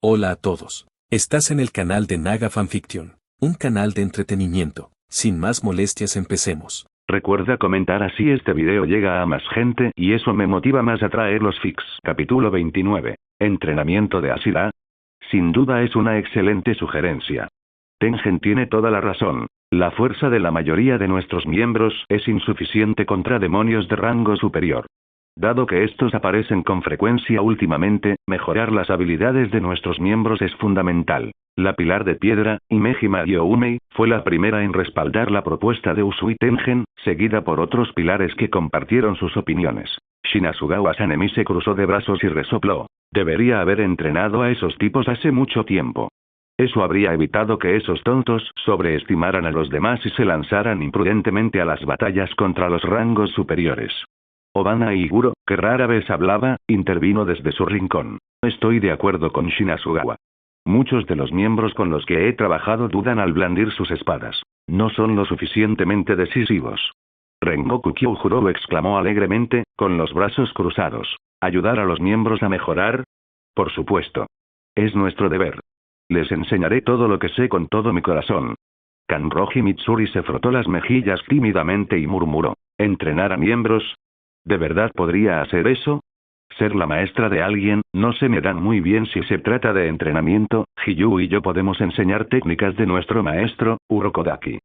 Hola a todos. Estás en el canal de Naga Fanfiction, un canal de entretenimiento. Sin más molestias, empecemos. Recuerda comentar, así este video llega a más gente y eso me motiva más a traer los fics. Capítulo 29. Entrenamiento de Asila. Sin duda es una excelente sugerencia. Tengen tiene toda la razón. La fuerza de la mayoría de nuestros miembros es insuficiente contra demonios de rango superior. Dado que estos aparecen con frecuencia últimamente, mejorar las habilidades de nuestros miembros es fundamental. La Pilar de Piedra, Imejima Youmei, fue la primera en respaldar la propuesta de Usui Tengen, seguida por otros pilares que compartieron sus opiniones. Shinasugawa Sanemi se cruzó de brazos y resopló. Debería haber entrenado a esos tipos hace mucho tiempo. Eso habría evitado que esos tontos sobreestimaran a los demás y se lanzaran imprudentemente a las batallas contra los rangos superiores. Obana Iguro, que rara vez hablaba, intervino desde su rincón. Estoy de acuerdo con Shinasugawa. Muchos de los miembros con los que he trabajado dudan al blandir sus espadas. No son lo suficientemente decisivos. Rengoku Kyojuro exclamó alegremente, con los brazos cruzados. ¿Ayudar a los miembros a mejorar? Por supuesto. Es nuestro deber. Les enseñaré todo lo que sé con todo mi corazón. Kanroji Mitsuri se frotó las mejillas tímidamente y murmuró. ¿Entrenar a miembros? ¿De verdad podría hacer eso? Ser la maestra de alguien, no se me dan muy bien si se trata de entrenamiento. Hiyu y yo podemos enseñar técnicas de nuestro maestro, Urokodaki.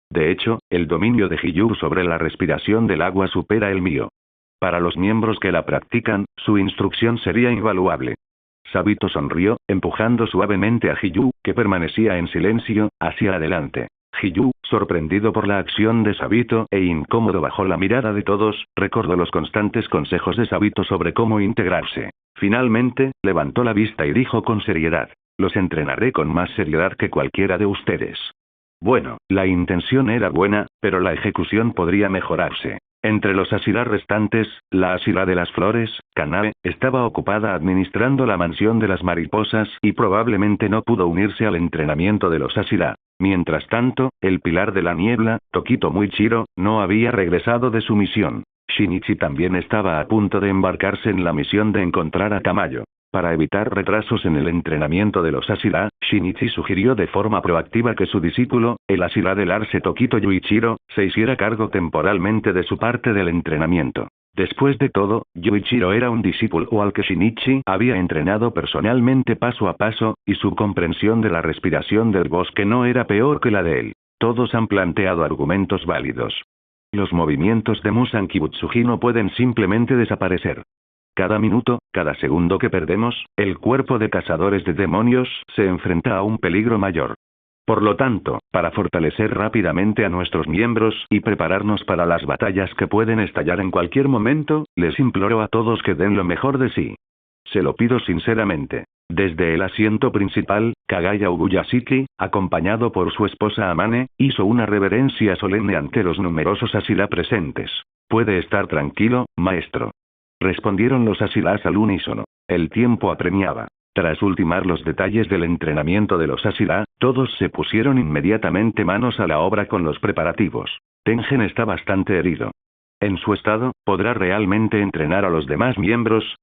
De hecho, el dominio de Hiyu sobre la respiración del agua supera el mío. Para los miembros que la practican, su instrucción sería invaluable. Sabito sonrió, empujando suavemente a Hiyu, que permanecía en silencio, hacia adelante. Hiyu, sorprendido por la acción de Sabito e incómodo bajo la mirada de todos, recordó los constantes consejos de Sabito sobre cómo integrarse. Finalmente, levantó la vista y dijo con seriedad. Los entrenaré con más seriedad que cualquiera de ustedes. Bueno, la intención era buena, pero la ejecución podría mejorarse. Entre los Asila restantes, la Asila de las Flores, Kanae, estaba ocupada administrando la mansión de las mariposas y probablemente no pudo unirse al entrenamiento de los Asila. Mientras tanto, el Pilar de la Niebla, Tokito Muichiro, no había regresado de su misión. Shinichi también estaba a punto de embarcarse en la misión de encontrar a Tamayo. Para evitar retrasos en el entrenamiento de los Asila, Shinichi sugirió de forma proactiva que su discípulo, el Asila del Arce Tokito Yuichiro, se hiciera cargo temporalmente de su parte del entrenamiento. Después de todo, Yuichiro era un discípulo al que Shinichi había entrenado personalmente paso a paso, y su comprensión de la respiración del bosque no era peor que la de él. Todos han planteado argumentos válidos. Los movimientos de Musan Kibutsuji no pueden simplemente desaparecer. Cada minuto, cada segundo que perdemos, el cuerpo de cazadores de demonios se enfrenta a un peligro mayor. Por lo tanto, para fortalecer rápidamente a nuestros miembros y prepararnos para las batallas que pueden estallar en cualquier momento, les imploro a todos que den lo mejor de sí. Se lo pido sinceramente. Desde el asiento principal, Kagaya Ubuyashiki, acompañado por su esposa Amane, hizo una reverencia solemne ante los numerosos Asila presentes. Puede estar tranquilo, maestro. Respondieron los Asilas al unísono. El tiempo apremiaba. Tras ultimar los detalles del entrenamiento de los Asila, todos se pusieron inmediatamente manos a la obra con los preparativos. Tengen está bastante herido. En su estado, ¿podrá realmente entrenar a los demás miembros?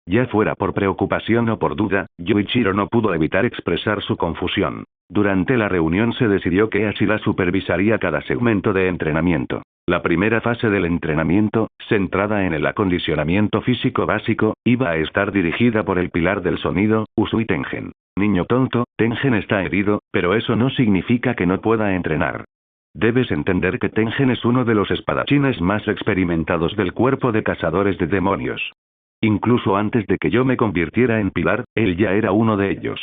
Ya fuera por preocupación o por duda, Yuichiro no pudo evitar expresar su confusión. Durante la reunión se decidió que Asila supervisaría cada segmento de entrenamiento. La primera fase del entrenamiento, centrada en el acondicionamiento físico básico, iba a estar dirigida por el Pilar del Sonido, Usui Tengen. Niño tonto, Tengen está herido, pero eso no significa que no pueda entrenar. Debes entender que Tengen es uno de los espadachines más experimentados del cuerpo de cazadores de demonios. Incluso antes de que yo me convirtiera en Pilar, él ya era uno de ellos.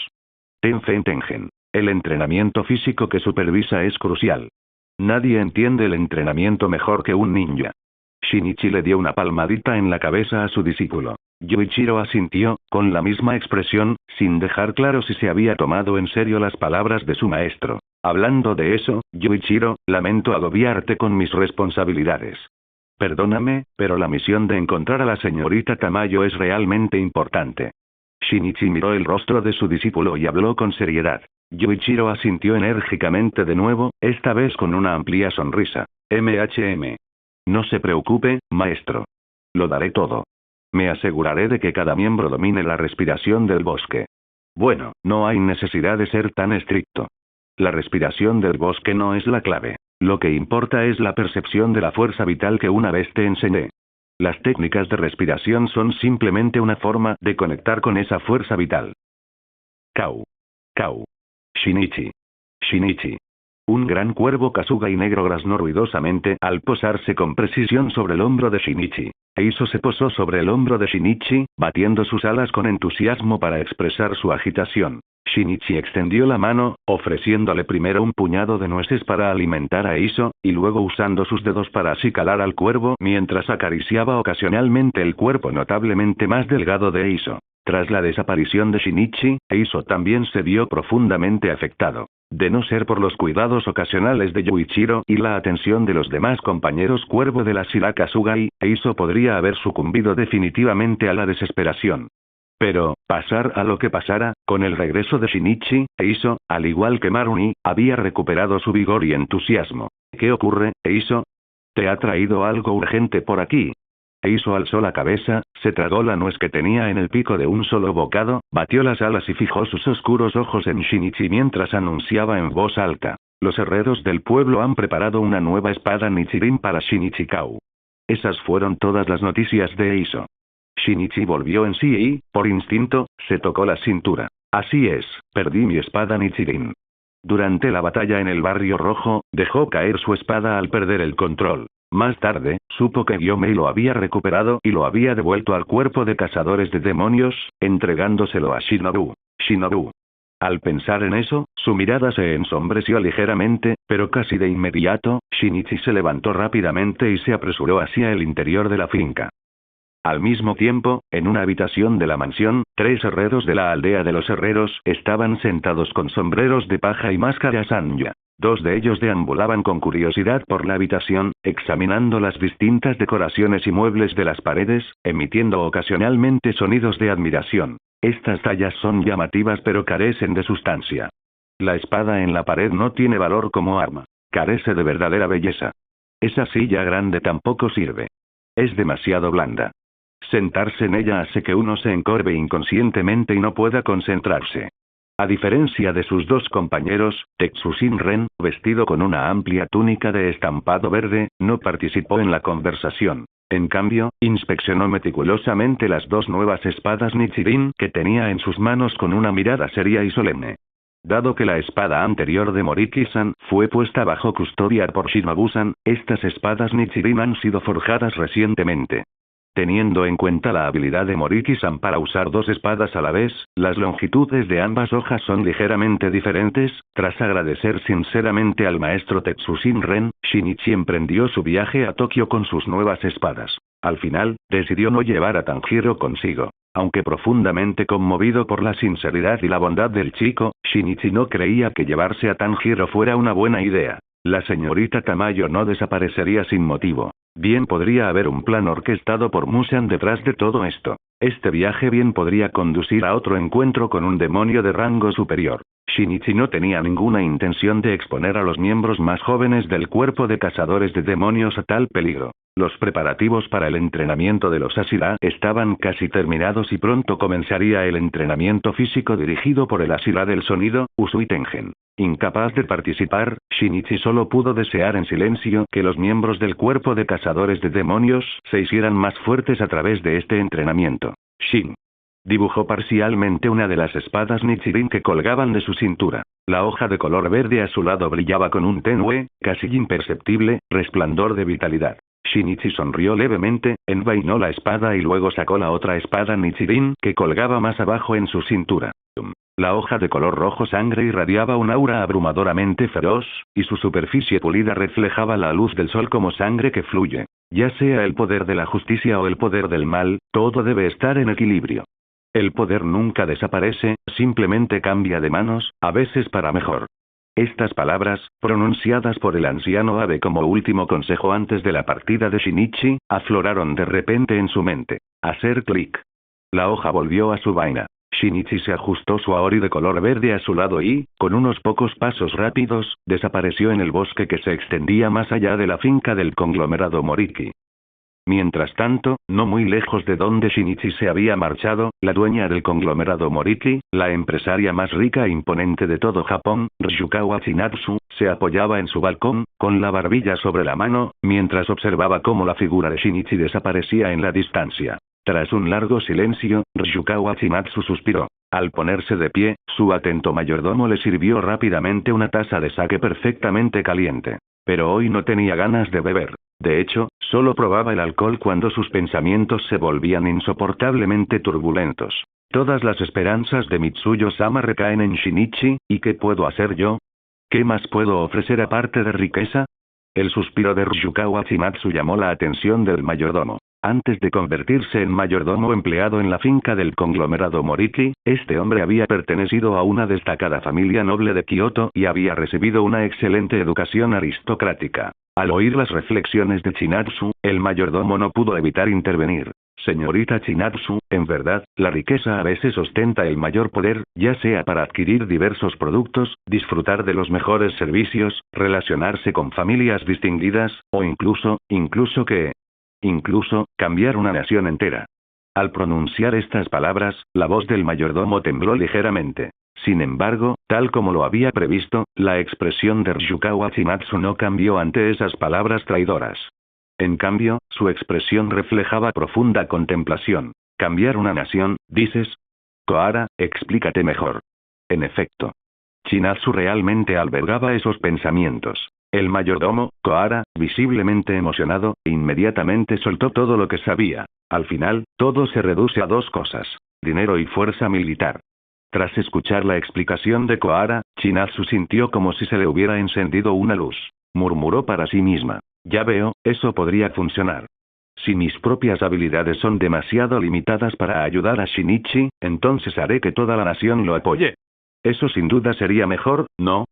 Ten fe en Tengen. El entrenamiento físico que supervisa es crucial. Nadie entiende el entrenamiento mejor que un ninja. Shinichi le dio una palmadita en la cabeza a su discípulo. Yuichiro asintió, con la misma expresión, sin dejar claro si se había tomado en serio las palabras de su maestro. Hablando de eso, Yuichiro, lamento agobiarte con mis responsabilidades. Perdóname, pero la misión de encontrar a la señorita Tamayo es realmente importante. Shinichi miró el rostro de su discípulo y habló con seriedad. Yuichiro asintió enérgicamente de nuevo, esta vez con una amplia sonrisa. No se preocupe, maestro. Lo daré todo. Me aseguraré de que cada miembro domine la respiración del bosque. Bueno, no hay necesidad de ser tan estricto. La respiración del bosque no es la clave. Lo que importa es la percepción de la fuerza vital que una vez te enseñé. Las técnicas de respiración son simplemente una forma de conectar con esa fuerza vital. Kau. Kau. Shinichi. Shinichi. Un gran cuervo Kasuga y negro graznó ruidosamente al posarse con precisión sobre el hombro de Shinichi. Eizo se posó sobre el hombro de Shinichi, batiendo sus alas con entusiasmo para expresar su agitación. Shinichi extendió la mano, ofreciéndole primero un puñado de nueces para alimentar a Eizo, y luego usando sus dedos para acicalar al cuervo mientras acariciaba ocasionalmente el cuerpo notablemente más delgado de Eizo. Tras la desaparición de Shinichi, Eizo también se vio profundamente afectado. De no ser por los cuidados ocasionales de Yuichiro y la atención de los demás compañeros cuervo de la Shira Kasugai, Eizo podría haber sucumbido definitivamente a la desesperación. Pero, pasar a lo que pasara, con el regreso de Shinichi, Eizo, al igual que Maruni, había recuperado su vigor y entusiasmo. ¿Qué ocurre, Eizo? ¿Te ha traído algo urgente por aquí? Eizo alzó la cabeza, se tragó la nuez que tenía en el pico de un solo bocado, batió las alas y fijó sus oscuros ojos en Shinichi mientras anunciaba en voz alta. Los herreros del pueblo han preparado una nueva espada Nichirin para Shinichi Kau. Esas fueron todas las noticias de Eizo. Shinichi volvió en sí y, por instinto, se tocó la cintura. Así es, perdí mi espada Nichirin. Durante la batalla en el Barrio Rojo, dejó caer su espada al perder el control. Más tarde, supo que Gyomei lo había recuperado y lo había devuelto al cuerpo de cazadores de demonios, entregándoselo a Shinobu. Shinobu. Al pensar en eso, su mirada se ensombreció ligeramente, pero casi de inmediato, Shinichi se levantó rápidamente y se apresuró hacia el interior de la finca. Al mismo tiempo, en una habitación de la mansión, 3 herreros de la aldea de los herreros estaban sentados con sombreros de paja y máscaras Anya. 2 de ellos deambulaban con curiosidad por la habitación, examinando las distintas decoraciones y muebles de las paredes, emitiendo ocasionalmente sonidos de admiración. Estas tallas son llamativas pero carecen de sustancia. La espada en la pared no tiene valor como arma. Carece de verdadera belleza. Esa silla grande tampoco sirve. Es demasiado blanda. Sentarse en ella hace que uno se encorve inconscientemente y no pueda concentrarse. A diferencia de sus 2 compañeros, Tetsushin Ren, vestido con una amplia túnica de estampado verde, no participó en la conversación. En cambio, inspeccionó meticulosamente las 2 nuevas espadas Nichirin que tenía en sus manos con una mirada seria y solemne. Dado que la espada anterior de Moriki-san fue puesta bajo custodia por Shinobu-san, estas espadas Nichirin han sido forjadas recientemente. Teniendo en cuenta la habilidad de Moriki-san para usar 2 espadas a la vez, las longitudes de ambas hojas son ligeramente diferentes. Tras agradecer sinceramente al maestro Tetsushin Ren, Shinichi emprendió su viaje a Tokio con sus nuevas espadas. Al final, decidió no llevar a Tanjiro consigo. Aunque profundamente conmovido por la sinceridad y la bondad del chico, Shinichi no creía que llevarse a Tanjiro fuera una buena idea. La señorita Tamayo no desaparecería sin motivo. Bien podría haber un plan orquestado por Musan detrás de todo esto. Este viaje bien podría conducir a otro encuentro con un demonio de rango superior. Shinichi no tenía ninguna intención de exponer a los miembros más jóvenes del cuerpo de cazadores de demonios a tal peligro. Los preparativos para el entrenamiento de los Ashira estaban casi terminados y pronto comenzaría el entrenamiento físico dirigido por el Ashira del sonido, Usui Tengen. Incapaz de participar, Shinichi solo pudo desear en silencio que los miembros del cuerpo de cazadores de demonios se hicieran más fuertes a través de este entrenamiento. Shin. Dibujó parcialmente una de las espadas Nichirin que colgaban de su cintura. La hoja de color verde a su lado brillaba con un tenue, casi imperceptible, resplandor de vitalidad. Shinichi sonrió levemente, envainó la espada y luego sacó la otra espada Nichirin que colgaba más abajo en su cintura. La hoja de color rojo sangre irradiaba un aura abrumadoramente feroz, y su superficie pulida reflejaba la luz del sol como sangre que fluye. Ya sea el poder de la justicia o el poder del mal, todo debe estar en equilibrio. El poder nunca desaparece, simplemente cambia de manos, a veces para mejor. Estas palabras, pronunciadas por el anciano Abe como último consejo antes de la partida de Shinichi, afloraron de repente en su mente. Hacer clic. La hoja volvió a su vaina. Shinichi se ajustó su aori de color verde a su lado y, con unos pocos pasos rápidos, desapareció en el bosque que se extendía más allá de la finca del conglomerado Moriki. Mientras tanto, no muy lejos de donde Shinichi se había marchado, la dueña del conglomerado Moriki, la empresaria más rica e imponente de todo Japón, Ryukawa Chinatsu, se apoyaba en su balcón, con la barbilla sobre la mano, mientras observaba cómo la figura de Shinichi desaparecía en la distancia. Tras un largo silencio, Ryukawa Chinatsu suspiró. Al ponerse de pie, su atento mayordomo le sirvió rápidamente una taza de sake perfectamente caliente. Pero hoy no tenía ganas de beber. De hecho, solo probaba el alcohol cuando sus pensamientos se volvían insoportablemente turbulentos. Todas las esperanzas de Mitsuyo-sama recaen en Shinichi, ¿y qué puedo hacer yo? ¿Qué más puedo ofrecer aparte de riqueza? El suspiro de Ryukawa Chinatsu llamó la atención del mayordomo. Antes de convertirse en mayordomo empleado en la finca del conglomerado Moriki, este hombre había pertenecido a una destacada familia noble de Kioto y había recibido una excelente educación aristocrática. Al oír las reflexiones de Chinatsu, el mayordomo no pudo evitar intervenir. Señorita Chinatsu, en verdad, la riqueza a veces ostenta el mayor poder, ya sea para adquirir diversos productos, disfrutar de los mejores servicios, relacionarse con familias distinguidas, o incluso cambiar una nación entera. Al pronunciar estas palabras, la voz del mayordomo tembló ligeramente. Sin embargo, tal como lo había previsto, la expresión de Ryukawa Chinatsu no cambió ante esas palabras traidoras. En cambio, su expresión reflejaba profunda contemplación. ¿Cambiar una nación, dices? Kohara, explícate mejor. En efecto, Chinatsu realmente albergaba esos pensamientos. El mayordomo, Kohara, visiblemente emocionado, inmediatamente soltó todo lo que sabía. Al final, todo se reduce a dos cosas: dinero y fuerza militar. Tras escuchar la explicación de Kohara, Chinatsu sintió como si se le hubiera encendido una luz. Murmuró para sí misma. Ya veo, eso podría funcionar. Si mis propias habilidades son demasiado limitadas para ayudar a Shinichi, entonces haré que toda la nación lo apoye. Eso sin duda sería mejor, ¿no?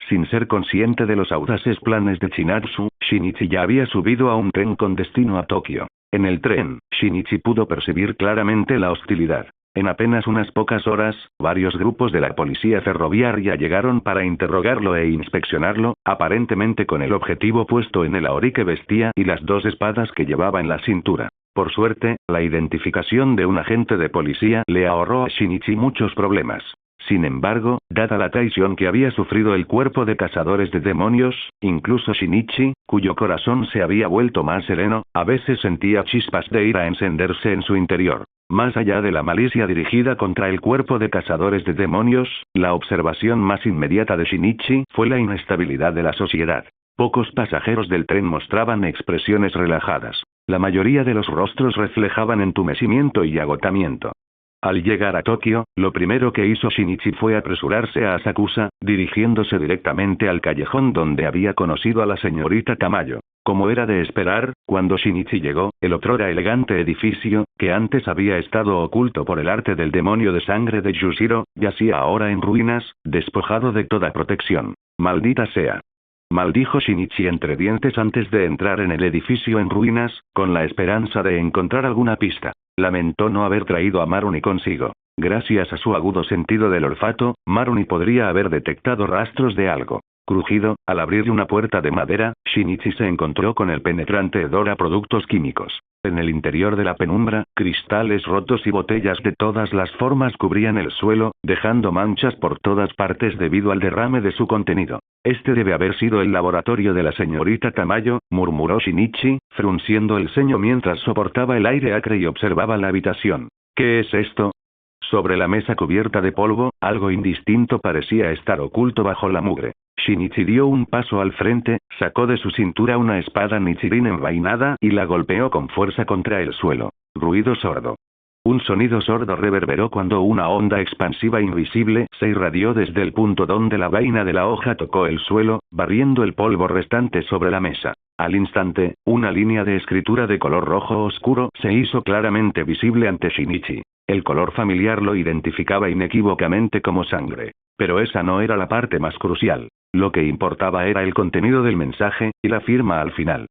Sin ser consciente de los audaces planes de Chinatsu, Shinichi ya había subido a un tren con destino a Tokio. En el tren, Shinichi pudo percibir claramente la hostilidad. En apenas unas pocas horas, varios grupos de la policía ferroviaria llegaron para interrogarlo e inspeccionarlo, aparentemente con el objetivo puesto en el aori que vestía y las dos espadas que llevaba en la cintura. Por suerte, la identificación de un agente de policía le ahorró a Shinichi muchos problemas. Sin embargo, dada la traición que había sufrido el cuerpo de cazadores de demonios, incluso Shinichi, cuyo corazón se había vuelto más sereno, a veces sentía chispas de ira encenderse en su interior. Más allá de la malicia dirigida contra el cuerpo de cazadores de demonios, la observación más inmediata de Shinichi fue la inestabilidad de la sociedad. Pocos pasajeros del tren mostraban expresiones relajadas. La mayoría de los rostros reflejaban entumecimiento y agotamiento. Al llegar a Tokio, lo primero que hizo Shinichi fue apresurarse a Asakusa, dirigiéndose directamente al callejón donde había conocido a la señorita Tamayo. Como era de esperar, cuando Shinichi llegó, el otrora elegante edificio, que antes había estado oculto por el arte del demonio de sangre de Yushiro, yacía ahora en ruinas, despojado de toda protección. «Maldita sea», maldijo Shinichi entre dientes antes de entrar en el edificio en ruinas, con la esperanza de encontrar alguna pista. Lamentó no haber traído a Maruni consigo. Gracias a su agudo sentido del olfato, Maruni podría haber detectado rastros de algo. Crujido, al abrir una puerta de madera, Shinichi se encontró con el penetrante hedor a productos químicos. En el interior de la penumbra, cristales rotos y botellas de todas las formas cubrían el suelo, dejando manchas por todas partes debido al derrame de su contenido. Este debe haber sido el laboratorio de la señorita Tamayo, murmuró Shinichi, frunciendo el ceño mientras soportaba el aire acre y observaba la habitación. ¿Qué es esto? Sobre la mesa cubierta de polvo, algo indistinto parecía estar oculto bajo la mugre. Shinichi dio un paso al frente, sacó de su cintura una espada Nichirin envainada y la golpeó con fuerza contra el suelo. Ruido sordo. Un sonido sordo reverberó cuando una onda expansiva invisible se irradió desde el punto donde la vaina de la hoja tocó el suelo, barriendo el polvo restante sobre la mesa. Al instante, una línea de escritura de color rojo oscuro se hizo claramente visible ante Shinichi. El color familiar lo identificaba inequívocamente como sangre. Pero esa no era la parte más crucial. Lo que importaba era el contenido del mensaje, y la firma al final.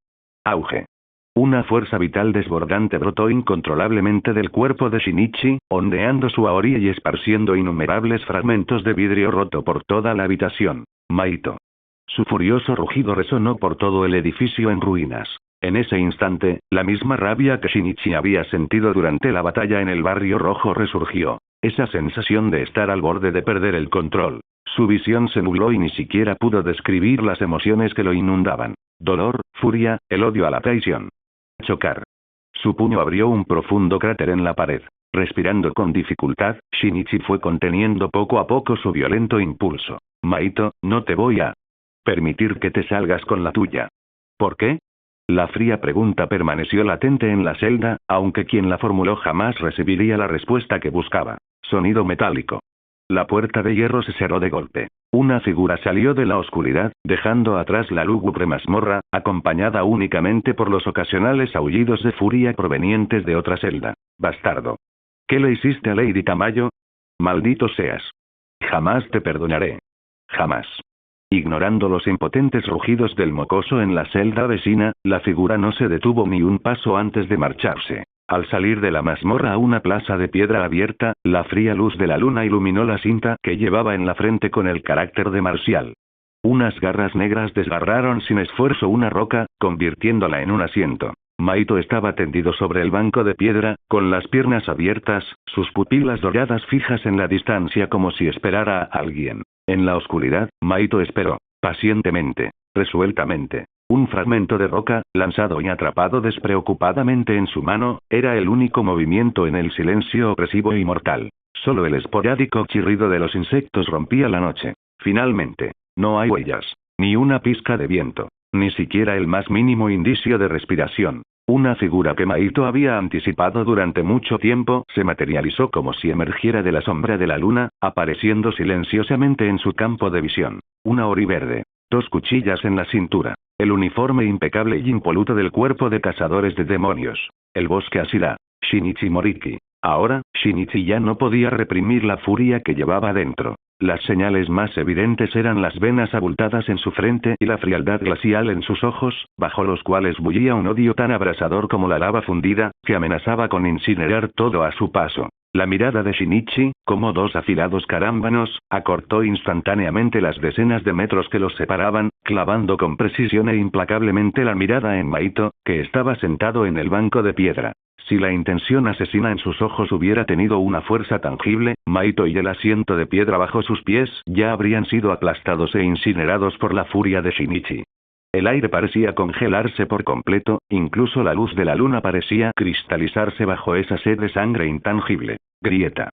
Auge. Una fuerza vital desbordante brotó incontrolablemente del cuerpo de Shinichi, ondeando su aori y esparciendo innumerables fragmentos de vidrio roto por toda la habitación. Maito. Su furioso rugido resonó por todo el edificio en ruinas. En ese instante, la misma rabia que Shinichi había sentido durante la batalla en el barrio rojo resurgió. Esa sensación de estar al borde de perder el control. Su visión se nubló y ni siquiera pudo describir las emociones que lo inundaban. Dolor, furia, el odio a la traición. Chocar. Su puño abrió un profundo cráter en la pared. Respirando con dificultad, Shinichi fue conteniendo poco a poco su violento impulso. Maito, no te voy a permitir que te salgas con la tuya. ¿Por qué? La fría pregunta permaneció latente en la celda, aunque quien la formuló jamás recibiría la respuesta que buscaba. Sonido metálico. La puerta de hierro se cerró de golpe. Una figura salió de la oscuridad, dejando atrás la lúgubre mazmorra, acompañada únicamente por los ocasionales aullidos de furia provenientes de otra celda. Bastardo. ¿Qué le hiciste a Lady Tamayo? Maldito seas. Jamás te perdonaré. Jamás. Ignorando los impotentes rugidos del mocoso en la celda vecina, la figura no se detuvo ni un paso antes de marcharse. Al salir de la mazmorra a una plaza de piedra abierta, la fría luz de la luna iluminó la cinta que llevaba en la frente con el carácter de marcial. Unas garras negras desgarraron sin esfuerzo una roca, convirtiéndola en un asiento. Maito estaba tendido sobre el banco de piedra, con las piernas abiertas, sus pupilas doradas fijas en la distancia como si esperara a alguien. En la oscuridad, Maito esperó, pacientemente, resueltamente. Un fragmento de roca, lanzado y atrapado despreocupadamente en su mano, era el único movimiento en el silencio opresivo y mortal. Solo el esporádico chirrido de los insectos rompía la noche. Finalmente, no hay huellas, ni una pizca de viento, ni siquiera el más mínimo indicio de respiración. Una figura que Maito había anticipado durante mucho tiempo se materializó como si emergiera de la sombra de la luna, apareciendo silenciosamente en su campo de visión. Una ori verde. 2 cuchillas en la cintura. El uniforme impecable y impoluto del cuerpo de cazadores de demonios. El bosque Ashira. Shinichi Moriki. Ahora, Shinichi ya no podía reprimir la furia que llevaba dentro. Las señales más evidentes eran las venas abultadas en su frente y la frialdad glacial en sus ojos, bajo los cuales bullía un odio tan abrasador como la lava fundida, que amenazaba con incinerar todo a su paso. La mirada de Shinichi, como 2 afilados carámbanos, acortó instantáneamente las decenas de metros que los separaban, clavando con precisión e implacablemente la mirada en Maito, que estaba sentado en el banco de piedra. Si la intención asesina en sus ojos hubiera tenido una fuerza tangible, Maito y el asiento de piedra bajo sus pies ya habrían sido aplastados e incinerados por la furia de Shinichi. El aire parecía congelarse por completo, incluso la luz de la luna parecía cristalizarse bajo esa sed de sangre intangible. Grieta.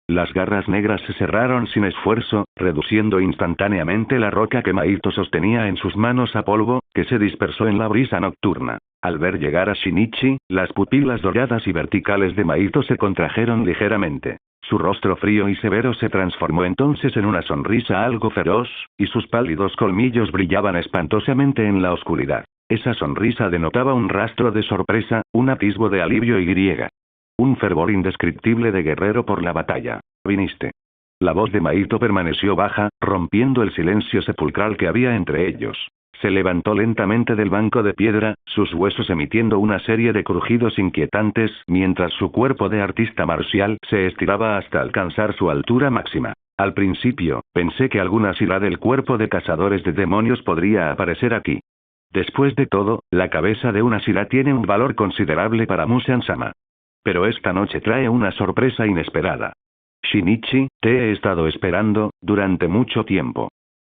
Las garras negras se cerraron sin esfuerzo, reduciendo instantáneamente la roca que Maito sostenía en sus manos a polvo, que se dispersó en la brisa nocturna. Al ver llegar a Shinichi, las pupilas doradas y verticales de Maito se contrajeron ligeramente. Su rostro frío y severo se transformó entonces en una sonrisa algo feroz, y sus pálidos colmillos brillaban espantosamente en la oscuridad. Esa sonrisa denotaba un rastro de sorpresa, un atisbo de alivio y griega. Un fervor indescriptible de guerrero por la batalla. Viniste. La voz de Maito permaneció baja, rompiendo el silencio sepulcral que había entre ellos. Se levantó lentamente del banco de piedra, sus huesos emitiendo una serie de crujidos inquietantes, mientras su cuerpo de artista marcial se estiraba hasta alcanzar su altura máxima. Al principio, pensé que alguna sila del cuerpo de cazadores de demonios podría aparecer aquí. Después de todo, la cabeza de una sila tiene un valor considerable para Musan-sama. Pero esta noche trae una sorpresa inesperada. Shinichi, te he estado esperando, durante mucho tiempo.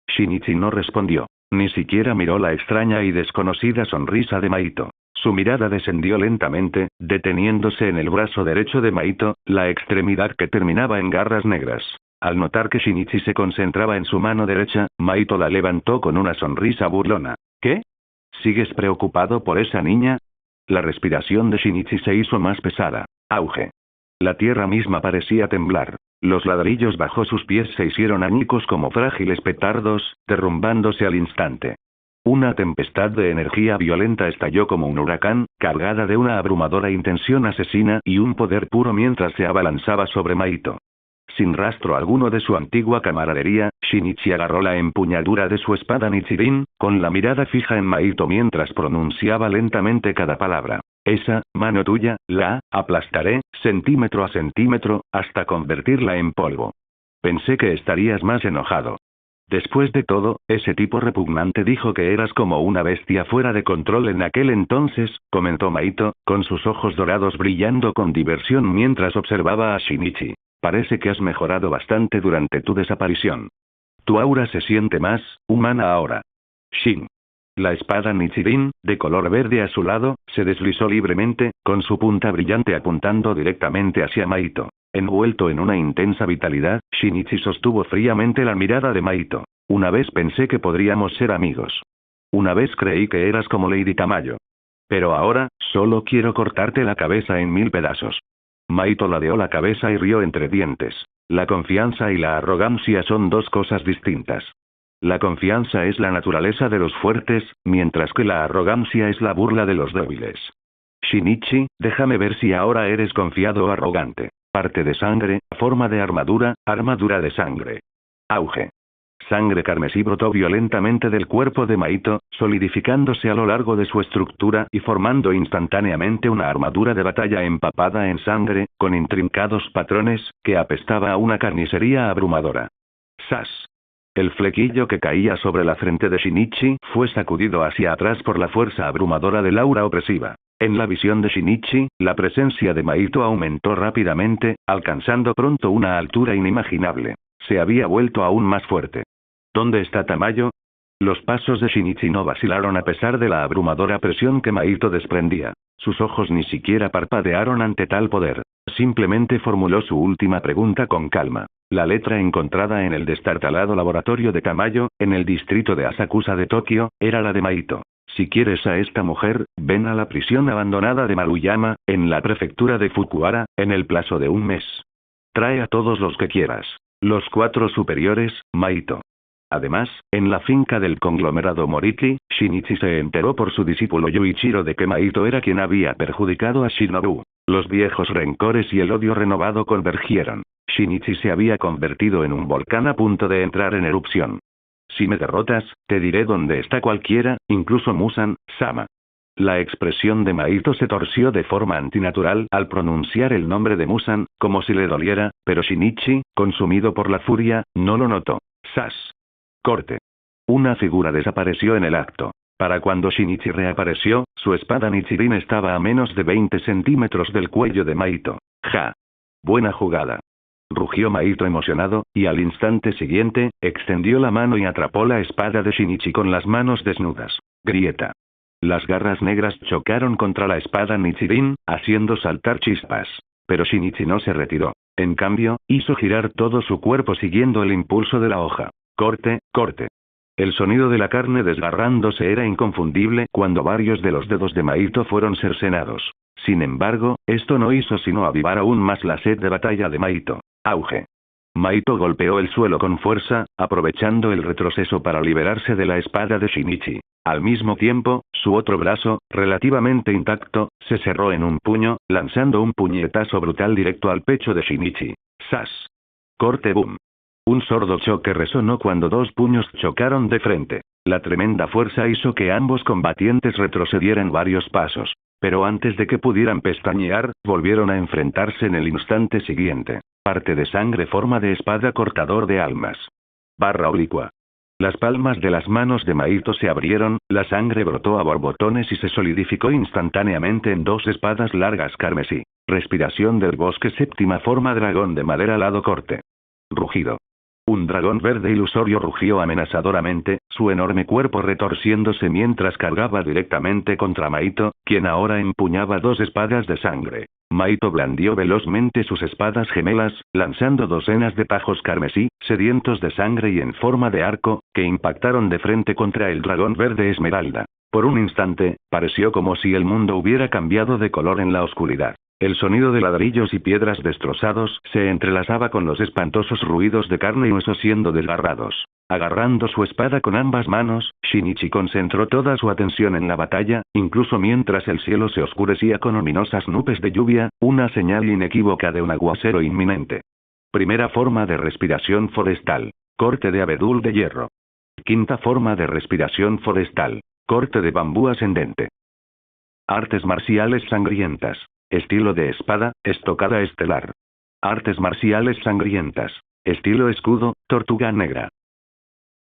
Shinichi no respondió. Ni siquiera miró la extraña y desconocida sonrisa de Maito. Su mirada descendió lentamente, deteniéndose en el brazo derecho de Maito, la extremidad que terminaba en garras negras. Al notar que Shinichi se concentraba en su mano derecha, Maito la levantó con una sonrisa burlona. ¿Qué? ¿Sigues preocupado por esa niña? La respiración de Shinichi se hizo más pesada. Auge. La tierra misma parecía temblar. Los ladrillos bajo sus pies se hicieron añicos como frágiles petardos, derrumbándose al instante. Una tempestad de energía violenta estalló como un huracán, cargada de una abrumadora intención asesina y un poder puro mientras se abalanzaba sobre Maito. Sin rastro alguno de su antigua camaradería, Shinichi agarró la empuñadura de su espada Nichirin, con la mirada fija en Maito mientras pronunciaba lentamente cada palabra. Esa mano tuya, la aplastaré, centímetro a centímetro, hasta convertirla en polvo. Pensé que estarías más enojado. Después de todo, ese tipo repugnante dijo que eras como una bestia fuera de control en aquel entonces, comentó Maito, con sus ojos dorados brillando con diversión mientras observaba a Shinichi. Parece que has mejorado bastante durante tu desaparición. Tu aura se siente más humana ahora. Shin. La espada Nichirin, de color verde azulado, se deslizó libremente, con su punta brillante apuntando directamente hacia Maito. Envuelto en una intensa vitalidad, Shinichi sostuvo fríamente la mirada de Maito. Una vez pensé que podríamos ser amigos. Una vez creí que eras como Lady Tamayo. Pero ahora, solo quiero cortarte la cabeza en 1000 pedazos. Maito ladeó la cabeza y rió entre dientes. La confianza y la arrogancia son dos cosas distintas. La confianza es la naturaleza de los fuertes, mientras que la arrogancia es la burla de los débiles. Shinichi, déjame ver si ahora eres confiado o arrogante. Parte de sangre, forma de armadura, armadura de sangre. Auge. Sangre carmesí brotó violentamente del cuerpo de Maito, solidificándose a lo largo de su estructura y formando instantáneamente una armadura de batalla empapada en sangre, con intrincados patrones, que apestaba a una carnicería abrumadora. ¡Sas! El flequillo que caía sobre la frente de Shinichi fue sacudido hacia atrás por la fuerza abrumadora del aura opresiva. En la visión de Shinichi, la presencia de Maito aumentó rápidamente, alcanzando pronto una altura inimaginable. Se había vuelto aún más fuerte. ¿Dónde está Tamayo? Los pasos de Shinichi no vacilaron a pesar de la abrumadora presión que Maito desprendía. Sus ojos ni siquiera parpadearon ante tal poder. Simplemente formuló su última pregunta con calma. La letra encontrada en el destartalado laboratorio de Tamayo, en el distrito de Asakusa de Tokio, era la de Maito. Si quieres a esta mujer, ven a la prisión abandonada de Maruyama, en la prefectura de Fukuhara, en el plazo de 1 mes. Trae a todos los que quieras. Los 4 superiores, Maito. Además, en la finca del conglomerado Moriki, Shinichi se enteró por su discípulo Yuichiro de que Maito era quien había perjudicado a Shinobu. Los viejos rencores y el odio renovado convergieron. Shinichi se había convertido en un volcán a punto de entrar en erupción. Si me derrotas, te diré dónde está cualquiera, incluso Musan-sama. La expresión de Maito se torció de forma antinatural al pronunciar el nombre de Musan, como si le doliera, pero Shinichi, consumido por la furia, no lo notó. ¡Sas! Corte. Una figura desapareció en el acto. Para cuando Shinichi reapareció, su espada Nichirin estaba a menos de 20 centímetros del cuello de Maito. ¡Ja! Buena jugada. Rugió Maito emocionado, y al instante siguiente, extendió la mano y atrapó la espada de Shinichi con las manos desnudas. Grieta. Las garras negras chocaron contra la espada Nichirin, haciendo saltar chispas. Pero Shinichi no se retiró. En cambio, hizo girar todo su cuerpo siguiendo el impulso de la hoja. Corte, corte. El sonido de la carne desgarrándose era inconfundible cuando varios de los dedos de Maito fueron cercenados. Sin embargo, esto no hizo sino avivar aún más la sed de batalla de Maito. Auge. Maito golpeó el suelo con fuerza, aprovechando el retroceso para liberarse de la espada de Shinichi. Al mismo tiempo, su otro brazo, relativamente intacto, se cerró en un puño, lanzando un puñetazo brutal directo al pecho de Shinichi. ¡Sas! Corte boom. Un sordo choque resonó cuando 2 puños chocaron de frente. La tremenda fuerza hizo que ambos combatientes retrocedieran varios pasos. Pero antes de que pudieran pestañear, volvieron a enfrentarse en el instante siguiente. Parte de sangre forma de espada cortador de almas. Barra oblicua. Las palmas de las manos de Maito se abrieron, la sangre brotó a borbotones y se solidificó instantáneamente en 2 espadas largas carmesí. Respiración del bosque séptima forma dragón de madera lado corte. Rugido. Un dragón verde ilusorio rugió amenazadoramente, su enorme cuerpo retorciéndose mientras cargaba directamente contra Maito, quien ahora empuñaba 2 espadas de sangre. Maito blandió velozmente sus espadas gemelas, lanzando docenas de tajos carmesí, sedientos de sangre y en forma de arco, que impactaron de frente contra el dragón verde esmeralda. Por un instante, pareció como si el mundo hubiera cambiado de color en la oscuridad. El sonido de ladrillos y piedras destrozados se entrelazaba con los espantosos ruidos de carne y hueso siendo desgarrados. Agarrando su espada con ambas manos, Shinichi concentró toda su atención en la batalla, incluso mientras el cielo se oscurecía con ominosas nubes de lluvia, una señal inequívoca de un aguacero inminente. Primera forma de respiración forestal. Corte de abedul de hierro. Quinta forma de respiración forestal. Corte de bambú ascendente. Artes marciales sangrientas. Estilo de espada, estocada estelar. Artes marciales sangrientas. Estilo escudo, tortuga negra.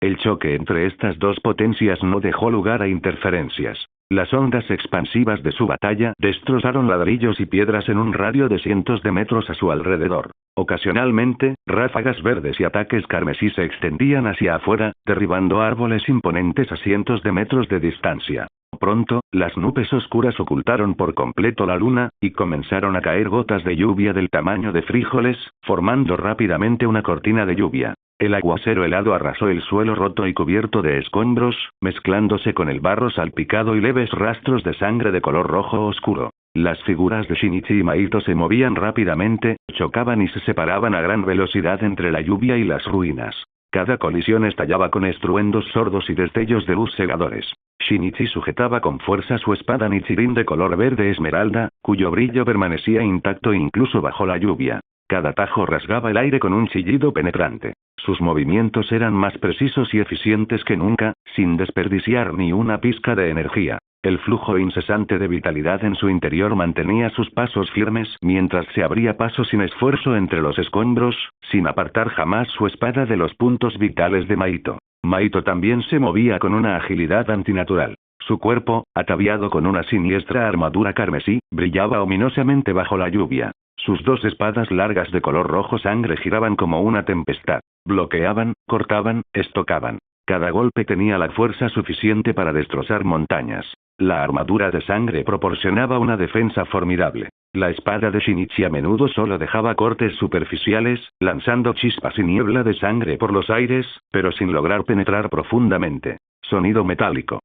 El choque entre estas dos potencias no dejó lugar a interferencias. Las ondas expansivas de su batalla destrozaron ladrillos y piedras en un radio de cientos de metros a su alrededor. Ocasionalmente, ráfagas verdes y ataques carmesí se extendían hacia afuera, derribando árboles imponentes a cientos de metros de distancia. Pronto, las nubes oscuras ocultaron por completo la luna, y comenzaron a caer gotas de lluvia del tamaño de frijoles, formando rápidamente una cortina de lluvia. El aguacero helado arrasó el suelo roto y cubierto de escombros, mezclándose con el barro salpicado y leves rastros de sangre de color rojo oscuro. Las figuras de Shinichi y Maito se movían rápidamente, chocaban y se separaban a gran velocidad entre la lluvia y las ruinas. Cada colisión estallaba con estruendos sordos y destellos de luz cegadores. Shinichi sujetaba con fuerza su espada Nichirin de color verde esmeralda, cuyo brillo permanecía intacto incluso bajo la lluvia. Cada tajo rasgaba el aire con un chillido penetrante. Sus movimientos eran más precisos y eficientes que nunca, sin desperdiciar ni una pizca de energía. El flujo incesante de vitalidad en su interior mantenía sus pasos firmes mientras se abría paso sin esfuerzo entre los escombros, sin apartar jamás su espada de los puntos vitales de Maito. Maito también se movía con una agilidad antinatural. Su cuerpo, ataviado con una siniestra armadura carmesí, brillaba ominosamente bajo la lluvia. Sus dos espadas largas de color rojo sangre giraban como una tempestad. Bloqueaban, cortaban, estocaban. Cada golpe tenía la fuerza suficiente para destrozar montañas. La armadura de sangre proporcionaba una defensa formidable. La espada de Shinichi a menudo solo dejaba cortes superficiales, lanzando chispas y niebla de sangre por los aires, pero sin lograr penetrar profundamente. Sonido metálico.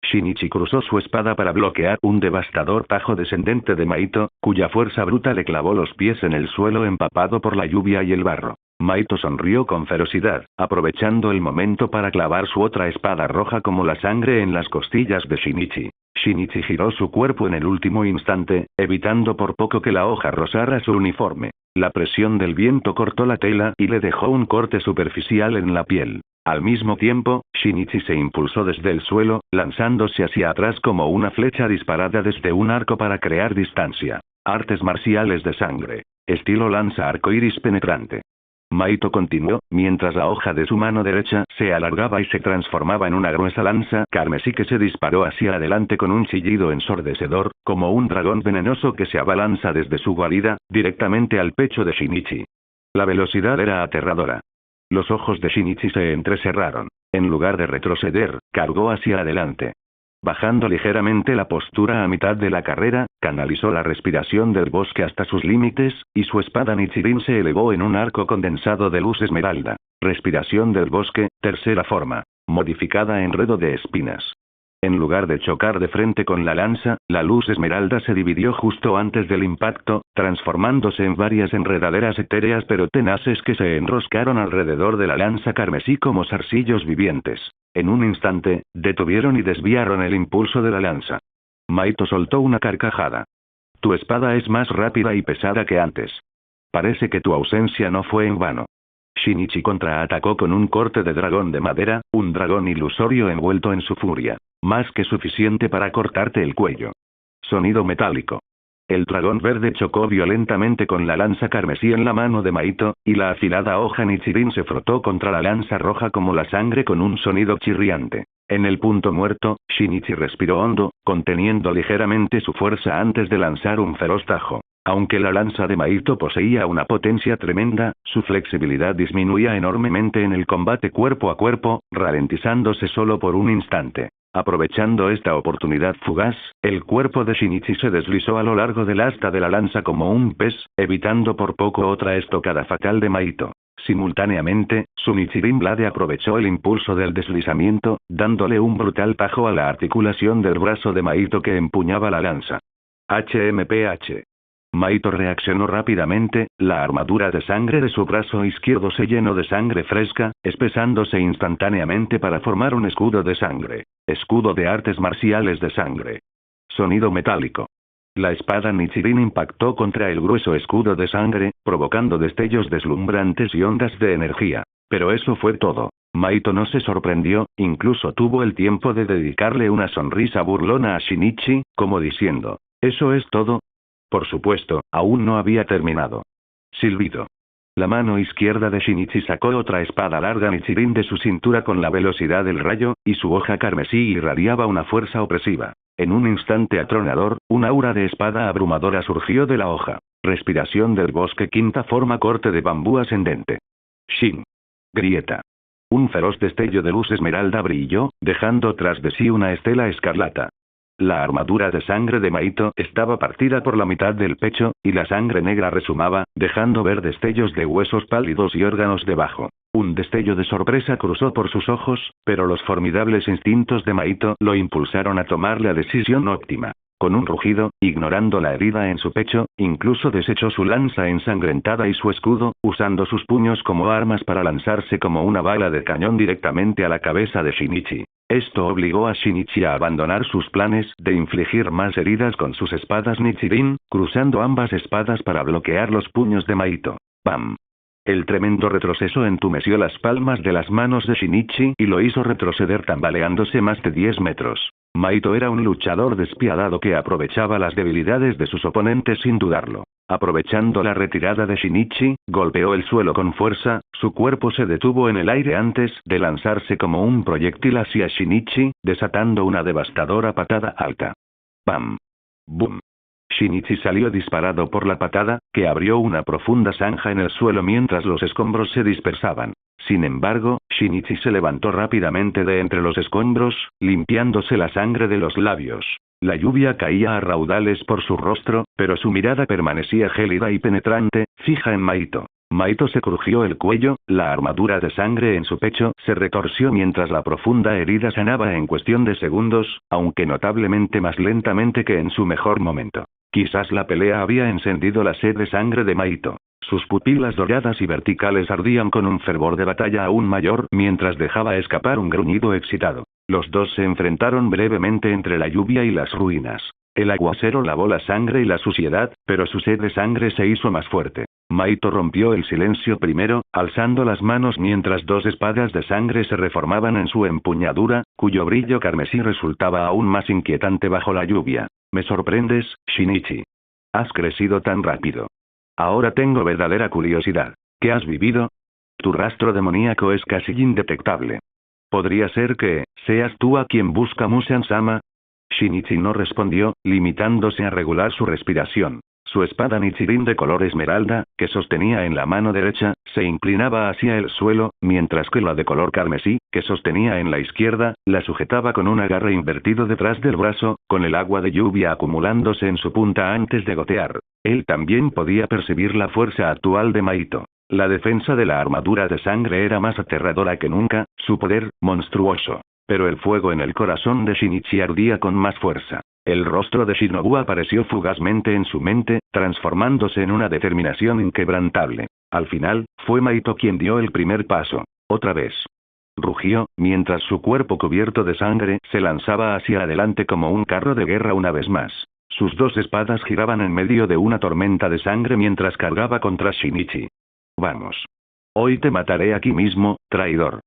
Shinichi cruzó su espada para bloquear un devastador tajo descendente de Maito, cuya fuerza bruta le clavó los pies en el suelo empapado por la lluvia y el barro. Maito sonrió con ferocidad, aprovechando el momento para clavar su otra espada roja como la sangre en las costillas de Shinichi. Shinichi giró su cuerpo en el último instante, evitando por poco que la hoja rozara su uniforme. La presión del viento cortó la tela y le dejó un corte superficial en la piel. Al mismo tiempo, Shinichi se impulsó desde el suelo, lanzándose hacia atrás como una flecha disparada desde un arco para crear distancia. Artes marciales de sangre. Estilo lanza arcoíris penetrante. Maito continuó, mientras la hoja de su mano derecha se alargaba y se transformaba en una gruesa lanza carmesí que se disparó hacia adelante con un chillido ensordecedor, como un dragón venenoso que se abalanza desde su guarida, directamente al pecho de Shinichi. La velocidad era aterradora. Los ojos de Shinichi se entrecerraron. En lugar de retroceder, cargó hacia adelante. Bajando ligeramente la postura a mitad de la carrera, canalizó la respiración del bosque hasta sus límites, y su espada Nichirin se elevó en un arco condensado de luz esmeralda. Respiración del bosque, tercera forma. Modificada enredo de espinas. En lugar de chocar de frente con la lanza, la luz esmeralda se dividió justo antes del impacto, transformándose en varias enredaderas etéreas pero tenaces que se enroscaron alrededor de la lanza carmesí como zarcillos vivientes. En un instante, detuvieron y desviaron el impulso de la lanza. Maito soltó una carcajada. Tu espada es más rápida y pesada que antes. Parece que tu ausencia no fue en vano. Shinichi contraatacó con un corte de dragón de madera, un dragón ilusorio envuelto en su furia. Más que suficiente para cortarte el cuello. Sonido metálico. El dragón verde chocó violentamente con la lanza carmesí en la mano de Maito, y la afilada hoja Nichirin se frotó contra la lanza roja como la sangre con un sonido chirriante. En el punto muerto, Shinichi respiró hondo, conteniendo ligeramente su fuerza antes de lanzar un feroz tajo. Aunque la lanza de Maito poseía una potencia tremenda, su flexibilidad disminuía enormemente en el combate cuerpo a cuerpo, ralentizándose solo por un instante. Aprovechando esta oportunidad fugaz, el cuerpo de Shinichi se deslizó a lo largo del asta de la lanza como un pez, evitando por poco otra estocada fatal de Maito. Simultáneamente, su Nichirin Blade aprovechó el impulso del deslizamiento, dándole un brutal tajo a la articulación del brazo de Maito que empuñaba la lanza. HMPH. Maito reaccionó rápidamente, la armadura de sangre de su brazo izquierdo se llenó de sangre fresca, espesándose instantáneamente para formar un escudo de sangre. Escudo de artes marciales de sangre. Sonido metálico. La espada Nichirin impactó contra el grueso escudo de sangre, provocando destellos deslumbrantes y ondas de energía. Pero eso fue todo. Maito no se sorprendió, incluso tuvo el tiempo de dedicarle una sonrisa burlona a Shinichi, como diciendo, ¿eso es todo? Por supuesto, aún no había terminado. Silbido. La mano izquierda de Shinichi sacó otra espada larga Nichirin de su cintura con la velocidad del rayo, y su hoja carmesí irradiaba una fuerza opresiva. En un instante atronador, un aura de espada abrumadora surgió de la hoja. Respiración del bosque quinta forma corte de bambú ascendente. Shin. Grieta. Un feroz destello de luz esmeralda brilló, dejando tras de sí una estela escarlata. La armadura de sangre de Maito estaba partida por la mitad del pecho, y la sangre negra resumaba, dejando ver destellos de huesos pálidos y órganos debajo. Un destello de sorpresa cruzó por sus ojos, pero los formidables instintos de Maito lo impulsaron a tomar la decisión óptima. Con un rugido, ignorando la herida en su pecho, incluso desechó su lanza ensangrentada y su escudo, usando sus puños como armas para lanzarse como una bala de cañón directamente a la cabeza de Shinichi. Esto obligó a Shinichi a abandonar sus planes de infligir más heridas con sus espadas Nichirin, cruzando ambas espadas para bloquear los puños de Maito. ¡Pam! El tremendo retroceso entumeció las palmas de las manos de Shinichi y lo hizo retroceder tambaleándose más de 10 metros. Maito era un luchador despiadado que aprovechaba las debilidades de sus oponentes sin dudarlo. Aprovechando la retirada de Shinichi, golpeó el suelo con fuerza, su cuerpo se detuvo en el aire antes de lanzarse como un proyectil hacia Shinichi, desatando una devastadora patada alta. ¡Pam! ¡Bum! Shinichi salió disparado por la patada, que abrió una profunda zanja en el suelo mientras los escombros se dispersaban. Sin embargo, Shinichi se levantó rápidamente de entre los escombros, limpiándose la sangre de los labios. La lluvia caía a raudales por su rostro, pero su mirada permanecía gélida y penetrante, fija en Maito. Maito se crujió el cuello, la armadura de sangre en su pecho se retorció mientras la profunda herida sanaba en cuestión de segundos, aunque notablemente más lentamente que en su mejor momento. Quizás la pelea había encendido la sed de sangre de Maito. Sus pupilas doradas y verticales ardían con un fervor de batalla aún mayor mientras dejaba escapar un gruñido excitado. Los dos se enfrentaron brevemente entre la lluvia y las ruinas. El aguacero lavó la sangre y la suciedad, pero su sed de sangre se hizo más fuerte. Maito rompió el silencio primero, alzando las manos mientras dos espadas de sangre se reformaban en su empuñadura, cuyo brillo carmesí resultaba aún más inquietante bajo la lluvia. Me sorprendes, Shinichi. Has crecido tan rápido. Ahora tengo verdadera curiosidad. ¿Qué has vivido? Tu rastro demoníaco es casi indetectable. ¿Podría ser que seas tú a quien busca Musan-sama? Shinichi no respondió, limitándose a regular su respiración. Su espada Nichirin de color esmeralda, que sostenía en la mano derecha, se inclinaba hacia el suelo, mientras que la de color carmesí, que sostenía en la izquierda, la sujetaba con un agarre invertido detrás del brazo, con el agua de lluvia acumulándose en su punta antes de gotear. Él también podía percibir la fuerza actual de Maito. La defensa de la armadura de sangre era más aterradora que nunca, su poder, monstruoso. Pero el fuego en el corazón de Shinichi ardía con más fuerza. El rostro de Shinobu apareció fugazmente en su mente, transformándose en una determinación inquebrantable. Al final, fue Maito quien dio el primer paso. Otra vez. Rugió, mientras su cuerpo cubierto de sangre se lanzaba hacia adelante como un carro de guerra una vez más. Sus dos espadas giraban en medio de una tormenta de sangre mientras cargaba contra Shinichi. Vamos. Hoy te mataré aquí mismo, traidor.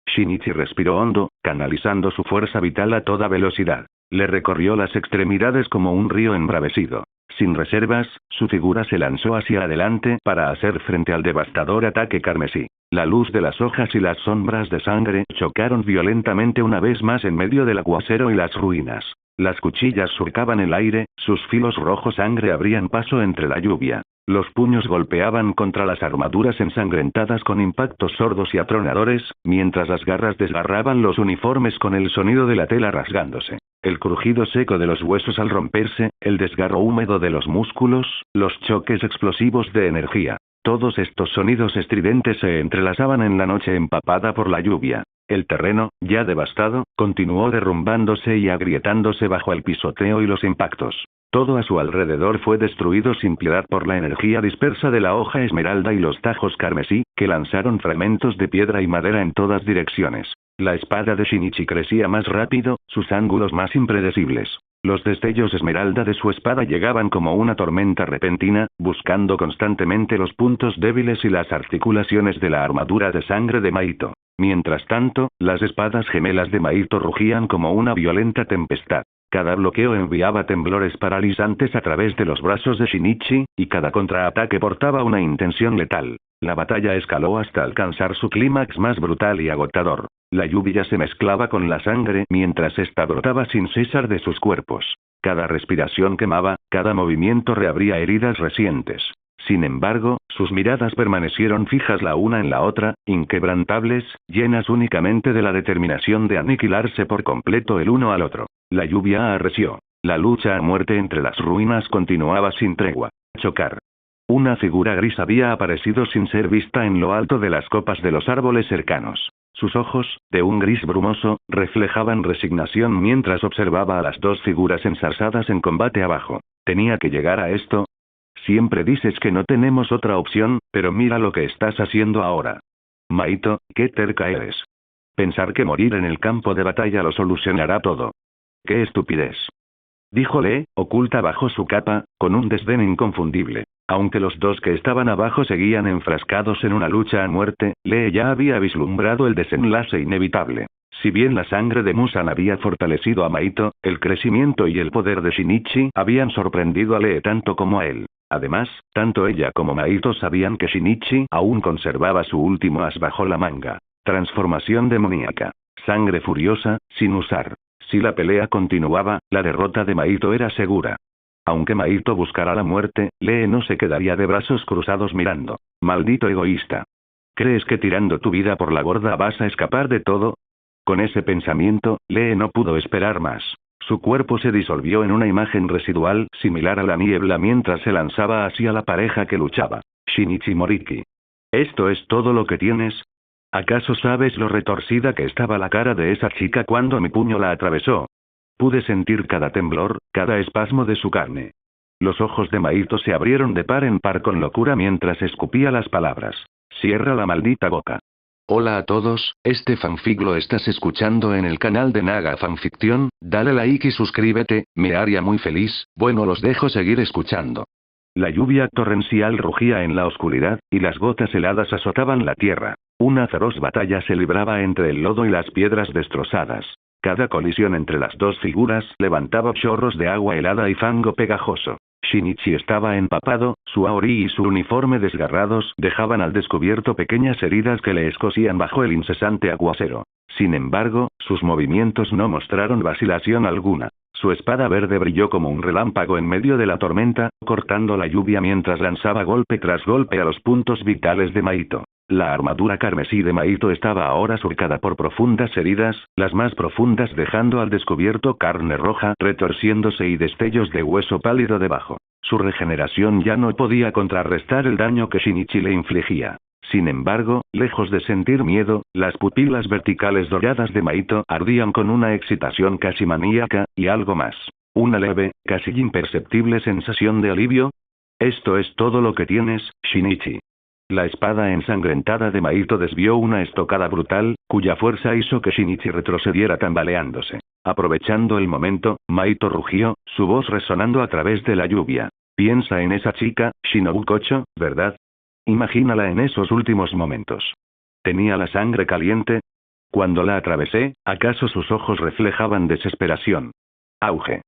Shinichi respiró hondo, canalizando su fuerza vital a toda velocidad. Le recorrió las extremidades como un río embravecido. Sin reservas, su figura se lanzó hacia adelante para hacer frente al devastador ataque carmesí. La luz de las hojas y las sombras de sangre chocaron violentamente una vez más en medio del aguacero y las ruinas. Las cuchillas surcaban el aire, sus filos rojo sangre abrían paso entre la lluvia. Los puños golpeaban contra las armaduras ensangrentadas con impactos sordos y atronadores, mientras las garras desgarraban los uniformes con el sonido de la tela rasgándose. El crujido seco de los huesos al romperse, el desgarro húmedo de los músculos, los choques explosivos de energía. Todos estos sonidos estridentes se entrelazaban en la noche empapada por la lluvia. El terreno, ya devastado, continuó derrumbándose y agrietándose bajo el pisoteo y los impactos. Todo a su alrededor fue destruido sin piedad por la energía dispersa de la hoja esmeralda y los tajos carmesí, que lanzaron fragmentos de piedra y madera en todas direcciones. La espada de Shinichi crecía más rápido, sus ángulos más impredecibles. Los destellos esmeralda de su espada llegaban como una tormenta repentina, buscando constantemente los puntos débiles y las articulaciones de la armadura de sangre de Maito. Mientras tanto, las espadas gemelas de Maito rugían como una violenta tempestad. Cada bloqueo enviaba temblores paralizantes a través de los brazos de Shinichi, y cada contraataque portaba una intención letal. La batalla escaló hasta alcanzar su clímax más brutal y agotador. La lluvia se mezclaba con la sangre mientras ésta brotaba sin cesar de sus cuerpos. Cada respiración quemaba, cada movimiento reabría heridas recientes. Sin embargo, sus miradas permanecieron fijas la una en la otra, inquebrantables, llenas únicamente de la determinación de aniquilarse por completo el uno al otro. La lluvia arreció. La lucha a muerte entre las ruinas continuaba sin tregua. Chocar. Una figura gris había aparecido sin ser vista en lo alto de las copas de los árboles cercanos. Sus ojos, de un gris brumoso, reflejaban resignación mientras observaba a las dos figuras enzarzadas en combate abajo. ¿Tenía que llegar a esto? Siempre dices que no tenemos otra opción, pero mira lo que estás haciendo ahora. Maito, qué terca eres. Pensar que morir en el campo de batalla lo solucionará todo. ¡Qué estupidez! Dijo Lee, oculta bajo su capa, con un desdén inconfundible. Aunque los dos que estaban abajo seguían enfrascados en una lucha a muerte, Lee ya había vislumbrado el desenlace inevitable. Si bien la sangre de Musan había fortalecido a Maito, el crecimiento y el poder de Shinichi habían sorprendido a Lee tanto como a él. Además, tanto ella como Maito sabían que Shinichi aún conservaba su último as bajo la manga. Transformación demoníaca. Sangre furiosa, sin usar. Si la pelea continuaba, la derrota de Maito era segura. Aunque Maito buscara la muerte, Lee no se quedaría de brazos cruzados mirando. Maldito egoísta. ¿Crees que tirando tu vida por la borda vas a escapar de todo? Con ese pensamiento, Lee no pudo esperar más. Su cuerpo se disolvió en una imagen residual similar a la niebla mientras se lanzaba hacia la pareja que luchaba. Shinichi Moriki. ¿Esto es todo lo que tienes? ¿Acaso sabes lo retorcida que estaba la cara de esa chica cuando mi puño la atravesó? Pude sentir cada temblor, cada espasmo de su carne. Los ojos de Maito se abrieron de par en par con locura mientras escupía las palabras. Cierra la maldita boca. Hola a todos, este fanfic lo estás escuchando en el canal de Naga Fanfiction, dale like y suscríbete, me haría muy feliz, bueno los dejo seguir escuchando. La lluvia torrencial rugía en la oscuridad, y las gotas heladas azotaban la tierra. Una feroz batalla se libraba entre el lodo y las piedras destrozadas. Cada colisión entre las dos figuras levantaba chorros de agua helada y fango pegajoso. Shinichi estaba empapado, su aori y su uniforme desgarrados dejaban al descubierto pequeñas heridas que le escocían bajo el incesante aguacero. Sin embargo, sus movimientos no mostraron vacilación alguna. Su espada verde brilló como un relámpago en medio de la tormenta, cortando la lluvia mientras lanzaba golpe tras golpe a los puntos vitales de Maito. La armadura carmesí de Maito estaba ahora surcada por profundas heridas, las más profundas dejando al descubierto carne roja retorciéndose y destellos de hueso pálido debajo. Su regeneración ya no podía contrarrestar el daño que Shinichi le infligía. Sin embargo, lejos de sentir miedo, las pupilas verticales doradas de Maito ardían con una excitación casi maníaca, y algo más. Una leve, casi imperceptible sensación de alivio. Esto es todo lo que tienes, Shinichi. La espada ensangrentada de Maito desvió una estocada brutal, cuya fuerza hizo que Shinichi retrocediera tambaleándose. Aprovechando el momento, Maito rugió, su voz resonando a través de la lluvia. Piensa en esa chica, Shinobu Kocho, ¿verdad? Imagínala en esos últimos momentos. ¿Tenía la sangre caliente? Cuando la atravesé, ¿acaso sus ojos reflejaban desesperación? Auge.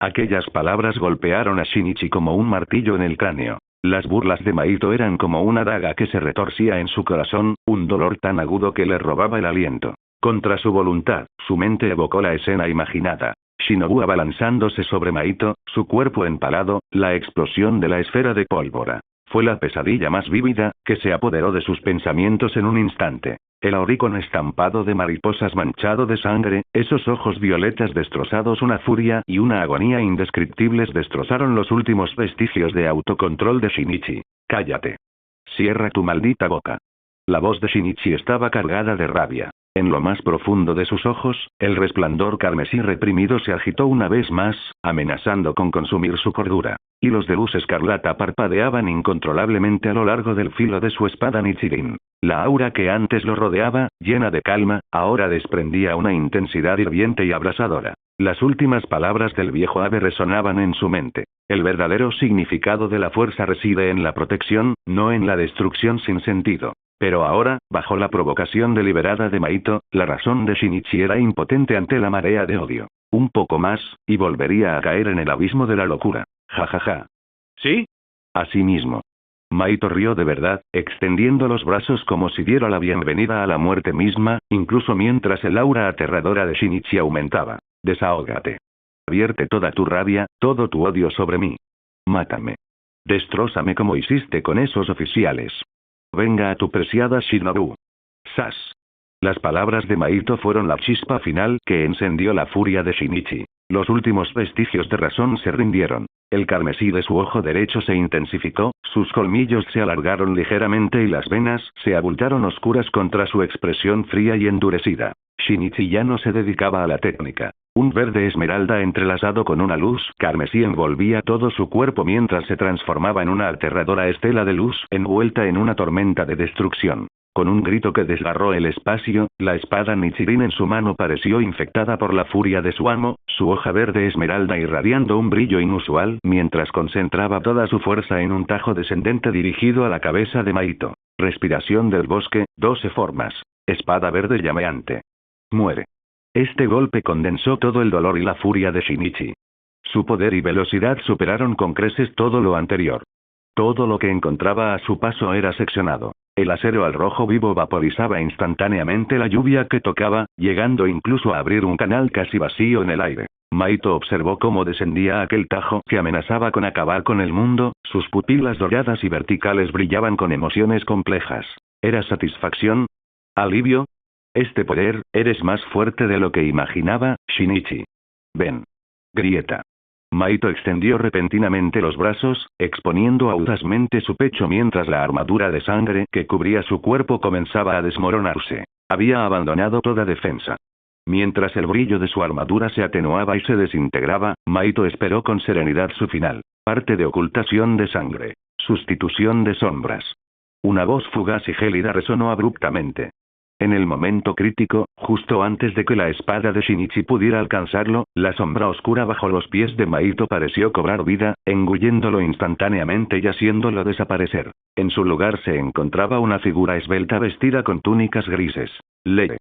Aquellas palabras golpearon a Shinichi como un martillo en el cráneo. Las burlas de Maito eran como una daga que se retorcía en su corazón, un dolor tan agudo que le robaba el aliento. Contra su voluntad, su mente evocó la escena imaginada. Shinobu abalanzándose sobre Maito, su cuerpo empalado, la explosión de la esfera de pólvora. Fue la pesadilla más vívida, que se apoderó de sus pensamientos en un instante. El auri con estampado de mariposas manchado de sangre, esos ojos violetas destrozados, una furia y una agonía indescriptibles destrozaron los últimos vestigios de autocontrol de Shinichi. Cállate. Cierra tu maldita boca. La voz de Shinichi estaba cargada de rabia. En lo más profundo de sus ojos, el resplandor carmesí reprimido se agitó una vez más, amenazando con consumir su cordura. Hilos de luz escarlata parpadeaban incontrolablemente a lo largo del filo de su espada Nichirin. La aura que antes lo rodeaba, llena de calma, ahora desprendía una intensidad hirviente y abrasadora. Las últimas palabras del viejo ave resonaban en su mente. El verdadero significado de la fuerza reside en la protección, no en la destrucción sin sentido. Pero ahora, bajo la provocación deliberada de Maito, la razón de Shinichi era impotente ante la marea de odio. Un poco más, y volvería a caer en el abismo de la locura. Ja. ¿Sí? Así mismo. Maito rió de verdad, extendiendo los brazos como si diera la bienvenida a la muerte misma, incluso mientras el aura aterradora de Shinichi aumentaba. Desahógate. Vierte toda tu rabia, todo tu odio sobre mí. Mátame. Destrózame como hiciste con esos oficiales. Venga a tu preciada Shinobu. Sas. Las palabras de Maito fueron la chispa final que encendió la furia de Shinichi. Los últimos vestigios de razón se rindieron. El carmesí de su ojo derecho se intensificó, sus colmillos se alargaron ligeramente y las venas se abultaron oscuras contra su expresión fría y endurecida. Shinichi ya no se dedicaba a la técnica. Un verde esmeralda entrelazado con una luz carmesí envolvía todo su cuerpo mientras se transformaba en una aterradora estela de luz envuelta en una tormenta de destrucción. Con un grito que desgarró el espacio, la espada Nichirin en su mano pareció infectada por la furia de su amo, su hoja verde esmeralda irradiando un brillo inusual mientras concentraba toda su fuerza en un tajo descendente dirigido a la cabeza de Maito. Respiración del bosque, 12 formas. Espada verde llameante. Muere. Este golpe condensó todo el dolor y la furia de Shinichi. Su poder y velocidad superaron con creces todo lo anterior. Todo lo que encontraba a su paso era seccionado. El acero al rojo vivo vaporizaba instantáneamente la lluvia que tocaba, llegando incluso a abrir un canal casi vacío en el aire. Maito observó cómo descendía aquel tajo que amenazaba con acabar con el mundo, sus pupilas doradas y verticales brillaban con emociones complejas. ¿Era satisfacción? ¿Alivio? Este poder, eres más fuerte de lo que imaginaba, Shinichi. Ven. Grieta. Maito extendió repentinamente los brazos, exponiendo audazmente su pecho mientras la armadura de sangre que cubría su cuerpo comenzaba a desmoronarse. Había abandonado toda defensa. Mientras el brillo de su armadura se atenuaba y se desintegraba, Maito esperó con serenidad su final. Parte de ocultación de sangre. Sustitución de sombras. Una voz fugaz y gélida resonó abruptamente. En el momento crítico, justo antes de que la espada de Shinichi pudiera alcanzarlo, la sombra oscura bajo los pies de Maito pareció cobrar vida, engulléndolo instantáneamente y haciéndolo desaparecer. En su lugar se encontraba una figura esbelta vestida con túnicas grises. Lee.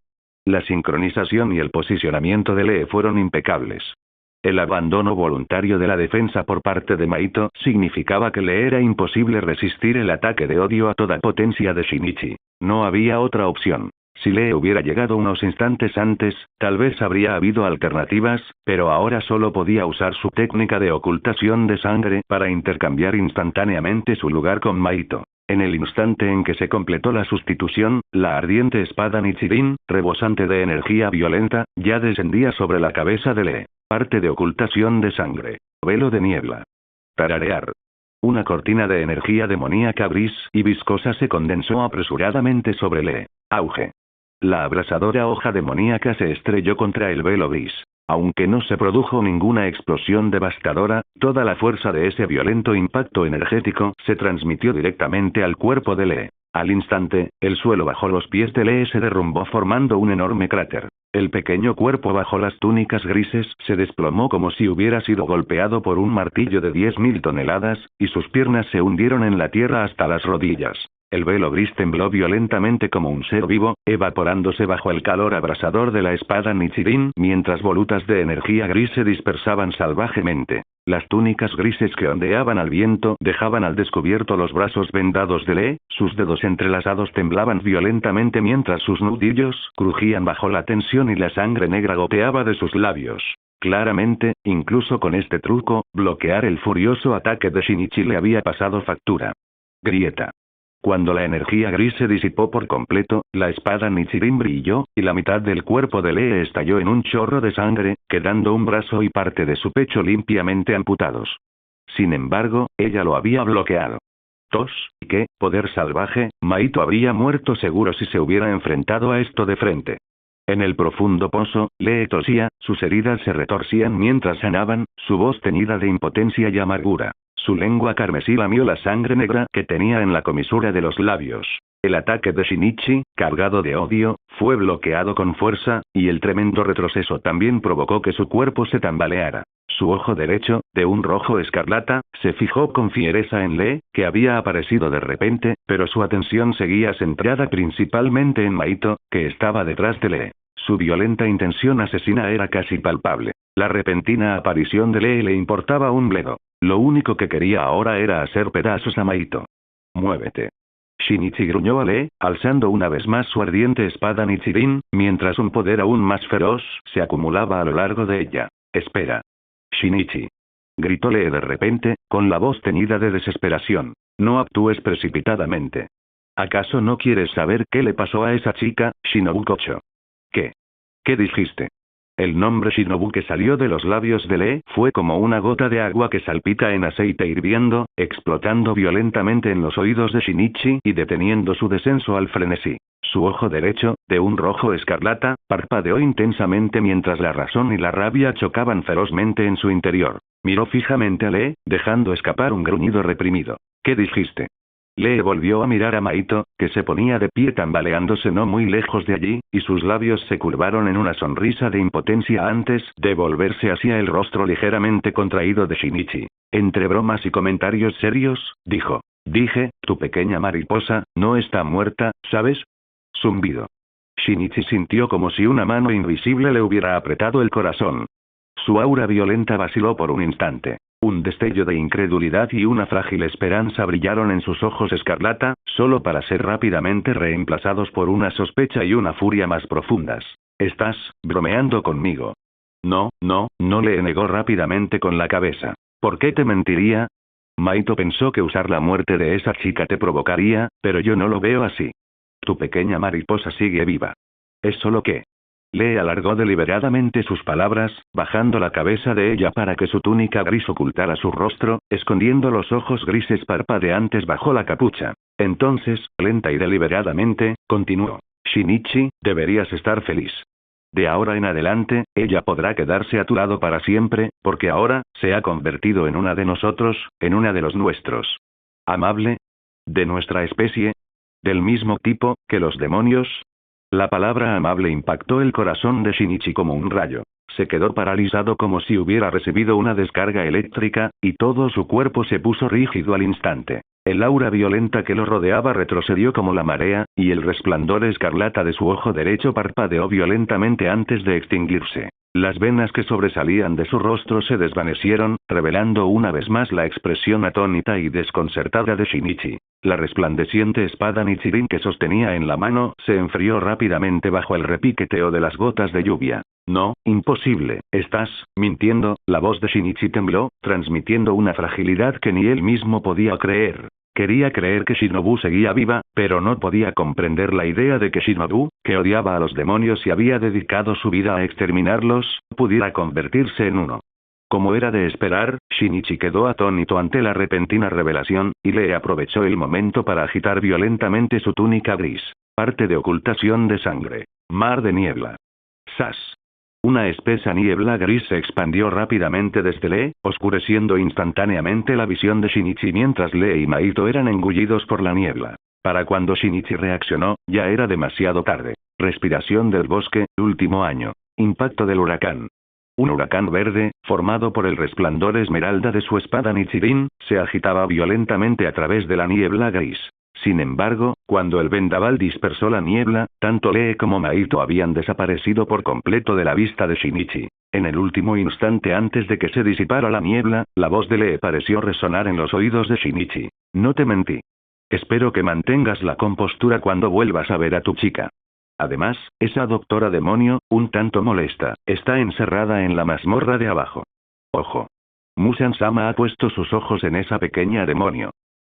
La sincronización y el posicionamiento de Lee fueron impecables. El abandono voluntario de la defensa por parte de Maito significaba que le era imposible resistir el ataque de odio a toda potencia de Shinichi. No había otra opción. Si Lee hubiera llegado unos instantes antes, tal vez habría habido alternativas, pero ahora solo podía usar su técnica de ocultación de sangre para intercambiar instantáneamente su lugar con Maito. En el instante en que se completó la sustitución, la ardiente espada Nichirin, rebosante de energía violenta, ya descendía sobre la cabeza de Lee. Parte de ocultación de sangre. Velo de niebla. Tararear. Una cortina de energía demoníaca gris y viscosa se condensó apresuradamente sobre Lee. Auge. La abrasadora hoja demoníaca se estrelló contra el velo gris. Aunque no se produjo ninguna explosión devastadora, toda la fuerza de ese violento impacto energético se transmitió directamente al cuerpo de Lee. Al instante, el suelo bajo los pies de Lee se derrumbó formando un enorme cráter. El pequeño cuerpo bajo las túnicas grises se desplomó como si hubiera sido golpeado por un martillo de 10.000 toneladas, y sus piernas se hundieron en la tierra hasta las rodillas. El velo gris tembló violentamente como un ser vivo, evaporándose bajo el calor abrasador de la espada Nichirin, mientras volutas de energía gris se dispersaban salvajemente. Las túnicas grises que ondeaban al viento dejaban al descubierto los brazos vendados de Lee, sus dedos entrelazados temblaban violentamente mientras sus nudillos crujían bajo la tensión y la sangre negra goteaba de sus labios. Claramente, incluso con este truco, bloquear el furioso ataque de Shinichi le había pasado factura. Grieta. Cuando la energía gris se disipó por completo, la espada Nichirin brilló, y la mitad del cuerpo de Lee estalló en un chorro de sangre, quedando un brazo y parte de su pecho limpiamente amputados. Sin embargo, ella lo había bloqueado. Tos, ¿qué poder salvaje? Maito habría muerto seguro si se hubiera enfrentado a esto de frente. En el profundo pozo, Lee tosía, sus heridas se retorcían mientras sanaban, su voz teñida de impotencia y amargura. Su lengua carmesí lamió la sangre negra que tenía en la comisura de los labios. El ataque de Shinichi, cargado de odio, fue bloqueado con fuerza, y el tremendo retroceso también provocó que su cuerpo se tambaleara. Su ojo derecho, de un rojo escarlata, se fijó con fiereza en Lee, que había aparecido de repente, pero su atención seguía centrada principalmente en Maito, que estaba detrás de Lee. Su violenta intención asesina era casi palpable. La repentina aparición de Lee le importaba un bledo. Lo único que quería ahora era hacer pedazos a Maito. «Muévete». Shinichi gruñó a Lee, alzando una vez más su ardiente espada Nichirin, mientras un poder aún más feroz se acumulaba a lo largo de ella. «Espera. Shinichi», gritó Lee de repente, con la voz teñida de desesperación. «No actúes precipitadamente. ¿Acaso no quieres saber qué le pasó a esa chica, Shinobu Kocho?» «¿Qué? ¿Qué dijiste?» El nombre Shinobu que salió de los labios de Lee fue como una gota de agua que salpica en aceite hirviendo, explotando violentamente en los oídos de Shinichi y deteniendo su descenso al frenesí. Su ojo derecho, de un rojo escarlata, parpadeó intensamente mientras la razón y la rabia chocaban ferozmente en su interior. Miró fijamente a Lee, dejando escapar un gruñido reprimido. «¿Qué dijiste?» Lee volvió a mirar a Maito, que se ponía de pie tambaleándose no muy lejos de allí, y sus labios se curvaron en una sonrisa de impotencia antes de volverse hacia el rostro ligeramente contraído de Shinichi. Entre bromas y comentarios serios, dijo: «Dije, tu pequeña mariposa, no está muerta, ¿sabes?» Zumbido. Shinichi sintió como si una mano invisible le hubiera apretado el corazón. Su aura violenta vaciló por un instante. Un destello de incredulidad y una frágil esperanza brillaron en sus ojos escarlata, solo para ser rápidamente reemplazados por una sospecha y una furia más profundas. «¿Estás bromeando conmigo?» No, le negó rápidamente con la cabeza. «¿Por qué te mentiría?» Maito pensó que usar la muerte de esa chica te provocaría, pero yo no lo veo así. Tu pequeña mariposa sigue viva. Es solo que... Lee alargó deliberadamente sus palabras, bajando la cabeza de ella para que su túnica gris ocultara su rostro, escondiendo los ojos grises parpadeantes bajo la capucha. Entonces, lenta y deliberadamente, continuó. «Shinichi, deberías estar feliz. De ahora en adelante, ella podrá quedarse a tu lado para siempre, porque ahora, se ha convertido en una de nosotros, en una de los nuestros. Amable. De nuestra especie. Del mismo tipo, que los demonios». La palabra amable impactó el corazón de Shinichi como un rayo. Se quedó paralizado como si hubiera recibido una descarga eléctrica, y todo su cuerpo se puso rígido al instante. El aura violenta que lo rodeaba retrocedió como la marea, y el resplandor escarlata de su ojo derecho parpadeó violentamente antes de extinguirse. Las venas que sobresalían de su rostro se desvanecieron, revelando una vez más la expresión atónita y desconcertada de Shinichi. La resplandeciente espada Nichirin que sostenía en la mano se enfrió rápidamente bajo el repiqueteo de las gotas de lluvia. «No, imposible, estás mintiendo». La voz de Shinichi tembló, transmitiendo una fragilidad que ni él mismo podía creer. Quería creer que Shinobu seguía viva, pero no podía comprender la idea de que Shinobu, que odiaba a los demonios y había dedicado su vida a exterminarlos, pudiera convertirse en uno. Como era de esperar, Shinichi quedó atónito ante la repentina revelación, y Lee aprovechó el momento para agitar violentamente su túnica gris. Parte de ocultación de sangre. Mar de niebla. ¡Sas! Una espesa niebla gris se expandió rápidamente desde Lee, oscureciendo instantáneamente la visión de Shinichi mientras Lee y Maito eran engullidos por la niebla. Para cuando Shinichi reaccionó, ya era demasiado tarde. Respiración del bosque, último año. Impacto del huracán. Un huracán verde, formado por el resplandor esmeralda de su espada Nichirin, se agitaba violentamente a través de la niebla gris. Sin embargo, cuando el vendaval dispersó la niebla, tanto Lee como Maito habían desaparecido por completo de la vista de Shinichi. En el último instante antes de que se disipara la niebla, la voz de Lee pareció resonar en los oídos de Shinichi. «No te mentí. Espero que mantengas la compostura cuando vuelvas a ver a tu chica. Además, esa doctora demonio, un tanto molesta, está encerrada en la mazmorra de abajo. Ojo. Musan-sama ha puesto sus ojos en esa pequeña demonio.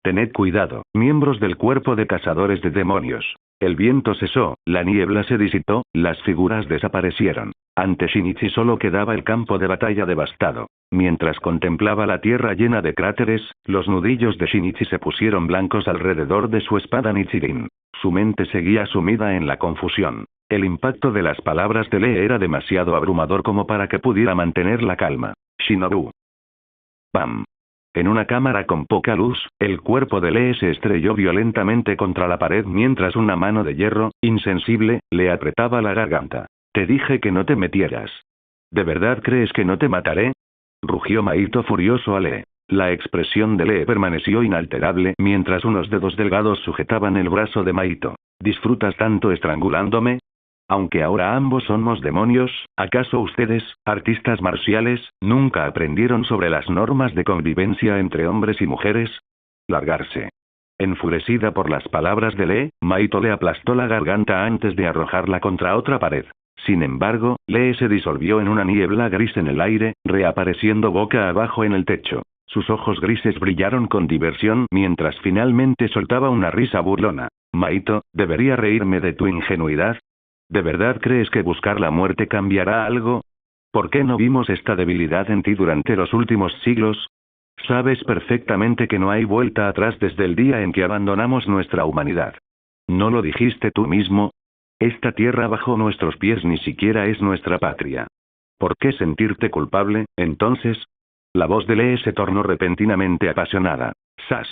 Tened cuidado, miembros del cuerpo de cazadores de demonios». El viento cesó, la niebla se disipó, las figuras desaparecieron. Ante Shinichi solo quedaba el campo de batalla devastado. Mientras contemplaba la tierra llena de cráteres, los nudillos de Shinichi se pusieron blancos alrededor de su espada Nichirin. Su mente seguía sumida en la confusión. El impacto de las palabras de Lee era demasiado abrumador como para que pudiera mantener la calma. «Shinobu». ¡Pam! En una cámara con poca luz, el cuerpo de Lee se estrelló violentamente contra la pared mientras una mano de hierro, insensible, le apretaba la garganta. «Te dije que no te metieras. ¿De verdad crees que no te mataré?» rugió Maito furioso a Lee. La expresión de Lee permaneció inalterable mientras unos dedos delgados sujetaban el brazo de Maito. ¿Disfrutas tanto estrangulándome? Aunque ahora ambos somos demonios, ¿acaso ustedes, artistas marciales, nunca aprendieron sobre las normas de convivencia entre hombres y mujeres? Largarse. Enfurecida por las palabras de Lee, Maito le aplastó la garganta antes de arrojarla contra otra pared. Sin embargo, Lee se disolvió en una niebla gris en el aire, reapareciendo boca abajo en el techo. Sus ojos grises brillaron con diversión mientras finalmente soltaba una risa burlona. Maito, ¿debería reírme de tu ingenuidad? ¿De verdad crees que buscar la muerte cambiará algo? ¿Por qué no vimos esta debilidad en ti durante los últimos siglos? Sabes perfectamente que no hay vuelta atrás desde el día en que abandonamos nuestra humanidad. ¿No lo dijiste tú mismo? Esta tierra bajo nuestros pies ni siquiera es nuestra patria. ¿Por qué sentirte culpable, entonces? La voz de Lee se tornó repentinamente apasionada. ¡Sas!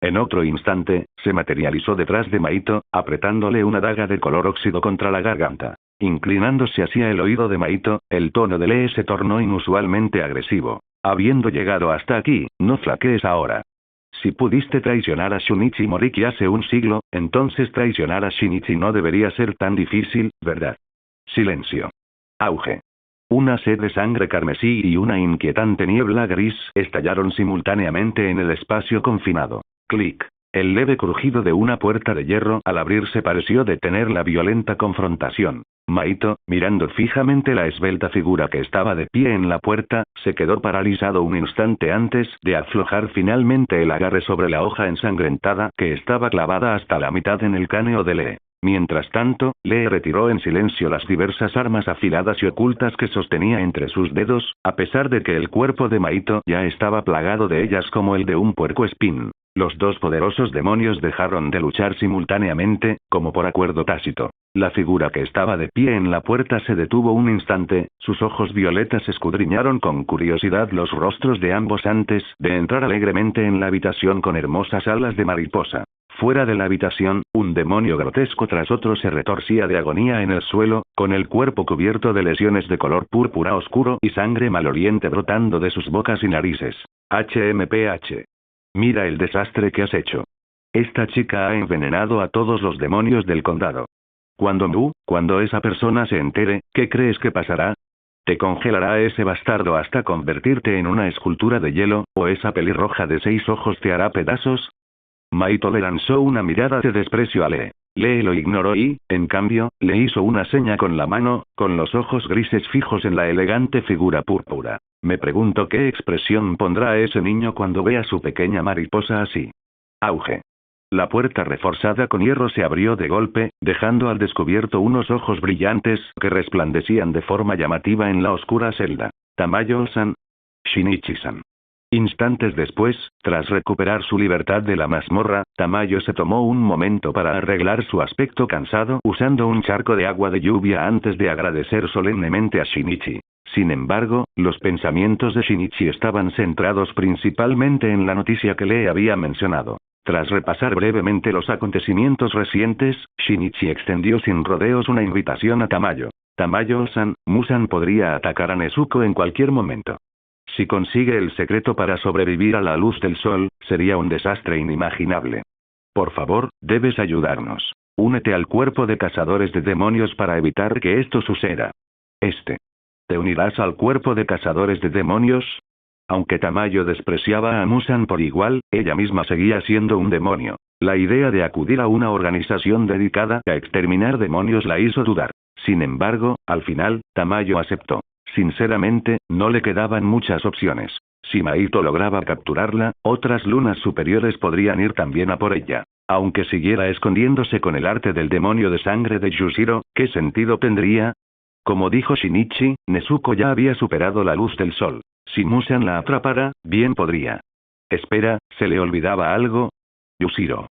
En otro instante, se materializó detrás de Maito, apretándole una daga de color óxido contra la garganta. Inclinándose hacia el oído de Maito, el tono de Lee se tornó inusualmente agresivo. Habiendo llegado hasta aquí, no flaquees ahora. Si pudiste traicionar a Shunichi Moriki hace un siglo, entonces traicionar a Shinichi no debería ser tan difícil, ¿verdad? Silencio. Auge. Una sed de sangre carmesí y una inquietante niebla gris estallaron simultáneamente en el espacio confinado. Clic. El leve crujido de una puerta de hierro al abrirse pareció detener la violenta confrontación. Maito, mirando fijamente la esbelta figura que estaba de pie en la puerta, se quedó paralizado un instante antes de aflojar finalmente el agarre sobre la hoja ensangrentada que estaba clavada hasta la mitad en el cráneo de Lee. Mientras tanto, Lee retiró en silencio las diversas armas afiladas y ocultas que sostenía entre sus dedos, a pesar de que el cuerpo de Maito ya estaba plagado de ellas como el de un puercoespín. Los dos poderosos demonios dejaron de luchar simultáneamente, como por acuerdo tácito. La figura que estaba de pie en la puerta se detuvo un instante, sus ojos violetas escudriñaron con curiosidad los rostros de ambos antes de entrar alegremente en la habitación con hermosas alas de mariposa. Fuera de la habitación, un demonio grotesco tras otro se retorcía de agonía en el suelo, con el cuerpo cubierto de lesiones de color púrpura oscuro y sangre maloliente brotando de sus bocas y narices. HMPH. Mira el desastre que has hecho. Esta chica ha envenenado a todos los demonios del condado. Cuando esa persona se entere, ¿qué crees que pasará? ¿Te congelará ese bastardo hasta convertirte en una escultura de hielo, o esa pelirroja de 6 ojos te hará pedazos? Maito le lanzó una mirada de desprecio a Lee. Lee lo ignoró y, en cambio, le hizo una seña con la mano, con los ojos grises fijos en la elegante figura púrpura. Me pregunto qué expresión pondrá ese niño cuando vea su pequeña mariposa así. Auge. La puerta reforzada con hierro se abrió de golpe, dejando al descubierto unos ojos brillantes que resplandecían de forma llamativa en la oscura celda. Tamayo-san. Shinichi-san. Instantes después, tras recuperar su libertad de la mazmorra, Tamayo se tomó un momento para arreglar su aspecto cansado usando un charco de agua de lluvia antes de agradecer solemnemente a Shinichi. Sin embargo, los pensamientos de Shinichi estaban centrados principalmente en la noticia que le había mencionado. Tras repasar brevemente los acontecimientos recientes, Shinichi extendió sin rodeos una invitación a Tamayo. Tamayo-san, Musan podría atacar a Nezuko en cualquier momento. Si consigue el secreto para sobrevivir a la luz del sol, sería un desastre inimaginable. Por favor, debes ayudarnos. Únete al cuerpo de cazadores de demonios para evitar que esto suceda. ¿Te unirás al cuerpo de cazadores de demonios? Aunque Tamayo despreciaba a Musan por igual, ella misma seguía siendo un demonio. La idea de acudir a una organización dedicada a exterminar demonios la hizo dudar. Sin embargo, al final, Tamayo aceptó. Sinceramente, no le quedaban muchas opciones. Si Maito lograba capturarla, otras lunas superiores podrían ir también a por ella. Aunque siguiera escondiéndose con el arte del demonio de sangre de Yushiro, ¿qué sentido tendría? Como dijo Shinichi, Nezuko ya había superado la luz del sol. Si Musan la atrapara, bien podría. Espera, ¿se le olvidaba algo? Yushiro.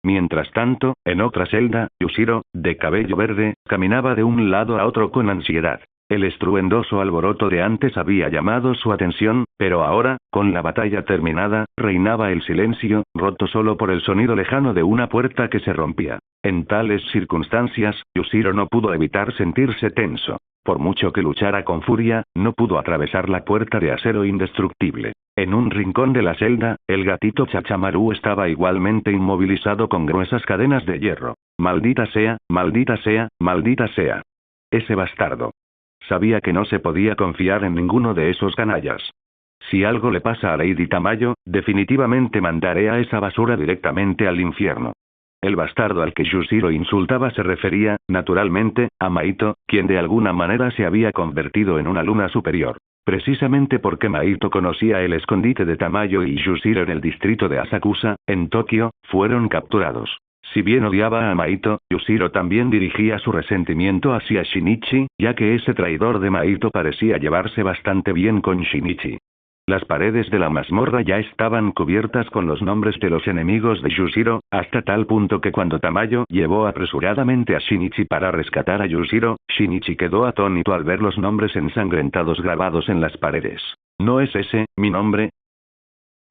Mientras tanto, en otra celda, Yushiro, de cabello verde, caminaba de un lado a otro con ansiedad. El estruendoso alboroto de antes había llamado su atención, pero ahora, con la batalla terminada, reinaba el silencio, roto solo por el sonido lejano de una puerta que se rompía. En tales circunstancias, Yushiro no pudo evitar sentirse tenso. Por mucho que luchara con furia, no pudo atravesar la puerta de acero indestructible. En un rincón de la celda, el gatito Chachamaru estaba igualmente inmovilizado con gruesas cadenas de hierro. Maldita sea, maldita sea, maldita sea. Ese bastardo. Sabía que no se podía confiar en ninguno de esos canallas. Si algo le pasa a Lady Tamayo, definitivamente mandaré a esa basura directamente al infierno. El bastardo al que Yushiro insultaba se refería, naturalmente, a Maito, quien de alguna manera se había convertido en una luna superior. Precisamente porque Maito conocía el escondite de Tamayo y Yushiro en el distrito de Asakusa, en Tokio, fueron capturados. Si bien odiaba a Maito, Yushiro también dirigía su resentimiento hacia Shinichi, ya que ese traidor de Maito parecía llevarse bastante bien con Shinichi. Las paredes de la mazmorra ya estaban cubiertas con los nombres de los enemigos de Yushiro, hasta tal punto que cuando Tamayo llevó apresuradamente a Shinichi para rescatar a Yushiro, Shinichi quedó atónito al ver los nombres ensangrentados grabados en las paredes. ¿No es ese, mi nombre?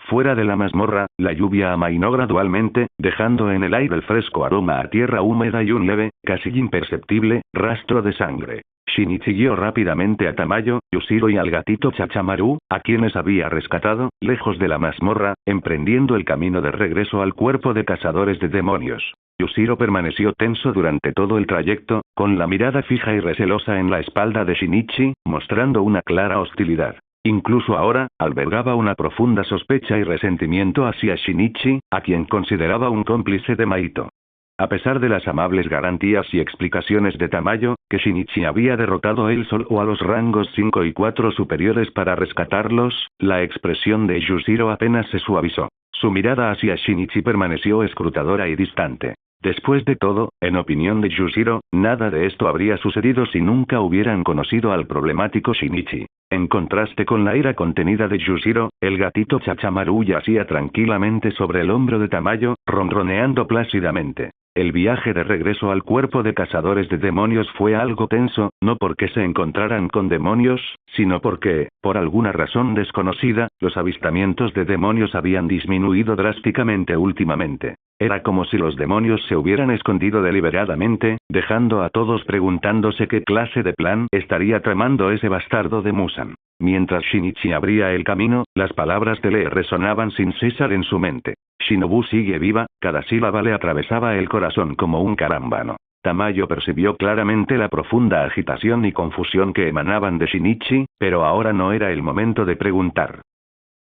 Fuera de la mazmorra, la lluvia amainó gradualmente, dejando en el aire el fresco aroma a tierra húmeda y un leve, casi imperceptible, rastro de sangre. Shinichi guió rápidamente a Tamayo, Yushiro y al gatito Chachamaru, a quienes había rescatado, lejos de la mazmorra, emprendiendo el camino de regreso al cuerpo de cazadores de demonios. Yushiro permaneció tenso durante todo el trayecto, con la mirada fija y recelosa en la espalda de Shinichi, mostrando una clara hostilidad. Incluso ahora, albergaba una profunda sospecha y resentimiento hacia Shinichi, a quien consideraba un cómplice de Maito. A pesar de las amables garantías y explicaciones de Tamayo, que Shinichi había derrotado él solo a los rangos 5 y 4 superiores para rescatarlos, la expresión de Yushiro apenas se suavizó. Su mirada hacia Shinichi permaneció escrutadora y distante. Después de todo, en opinión de Yushiro, nada de esto habría sucedido si nunca hubieran conocido al problemático Shinichi. En contraste con la ira contenida de Yushiro, el gatito Chachamaru yacía tranquilamente sobre el hombro de Tamayo, ronroneando plácidamente. El viaje de regreso al cuerpo de cazadores de demonios fue algo tenso, no porque se encontraran con demonios, sino porque, por alguna razón desconocida, los avistamientos de demonios habían disminuido drásticamente últimamente. Era como si los demonios se hubieran escondido deliberadamente, dejando a todos preguntándose qué clase de plan estaría tramando ese bastardo de Musan. Mientras Shinichi abría el camino, las palabras de Lee resonaban sin cesar en su mente. Shinobu sigue viva, cada sílaba le atravesaba el corazón como un carámbano. Tamayo percibió claramente la profunda agitación y confusión que emanaban de Shinichi, pero ahora no era el momento de preguntar.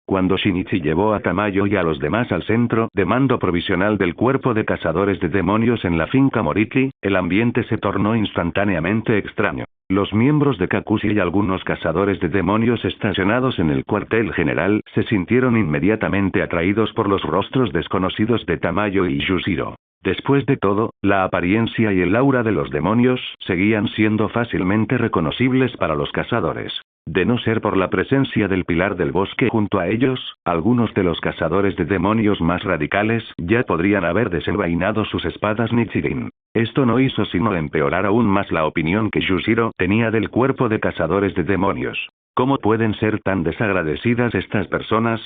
Cuando Shinichi llevó a Tamayo y a los demás al centro de mando provisional del cuerpo de cazadores de demonios en la finca Moriki, el ambiente se tornó instantáneamente extraño. Los miembros de Kakushi y algunos cazadores de demonios estacionados en el cuartel general se sintieron inmediatamente atraídos por los rostros desconocidos de Tamayo y Yushiro. Después de todo, la apariencia y el aura de los demonios seguían siendo fácilmente reconocibles para los cazadores. De no ser por la presencia del pilar del bosque junto a ellos, algunos de los cazadores de demonios más radicales ya podrían haber desenvainado sus espadas Nichirin. Esto no hizo sino empeorar aún más la opinión que Yushiro tenía del cuerpo de cazadores de demonios. ¿Cómo pueden ser tan desagradecidas estas personas?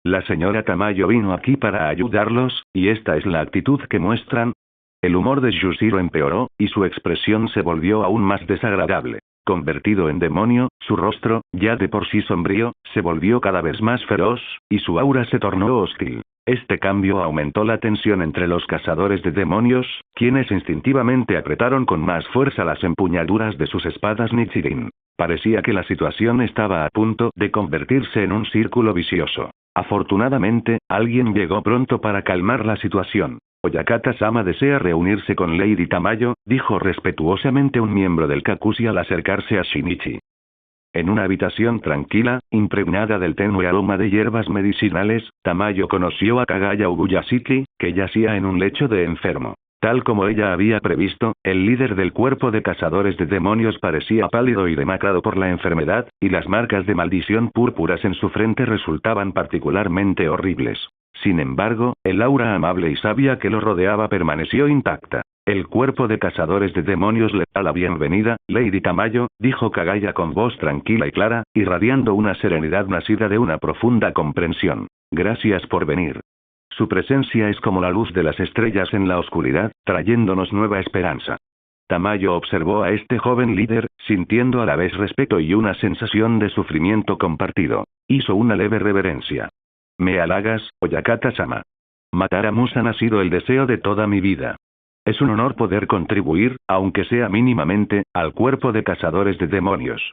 La señora Tamayo vino aquí para ayudarlos, y esta es la actitud que muestran. El humor de Yushiro empeoró, y su expresión se volvió aún más desagradable. Convertido en demonio, su rostro, ya de por sí sombrío, se volvió cada vez más feroz, y su aura se tornó hostil. Este cambio aumentó la tensión entre los cazadores de demonios, quienes instintivamente apretaron con más fuerza las empuñaduras de sus espadas Nichirin. Parecía que la situación estaba a punto de convertirse en un círculo vicioso. Afortunadamente, alguien llegó pronto para calmar la situación. Oyakata-sama desea reunirse con Lady Tamayo, dijo respetuosamente un miembro del Kakushi al acercarse a Shinichi. En una habitación tranquila, impregnada del tenue aroma de hierbas medicinales, Tamayo conoció a Kagaya Ubuyashiki, que yacía en un lecho de enfermo. Tal como ella había previsto, el líder del cuerpo de cazadores de demonios parecía pálido y demacrado por la enfermedad, y las marcas de maldición púrpuras en su frente resultaban particularmente horribles. Sin embargo, el aura amable y sabia que lo rodeaba permaneció intacta. El cuerpo de cazadores de demonios le da la bienvenida, Lady Tamayo, dijo Kagaya con voz tranquila y clara, irradiando una serenidad nacida de una profunda comprensión. Gracias por venir. Su presencia es como la luz de las estrellas en la oscuridad, trayéndonos nueva esperanza. Tamayo observó a este joven líder, sintiendo a la vez respeto y una sensación de sufrimiento compartido. Hizo una leve reverencia. ¿Me halagas, Oyakata-sama? Matar a Musan ha sido el deseo de toda mi vida. Es un honor poder contribuir, aunque sea mínimamente, al cuerpo de cazadores de demonios.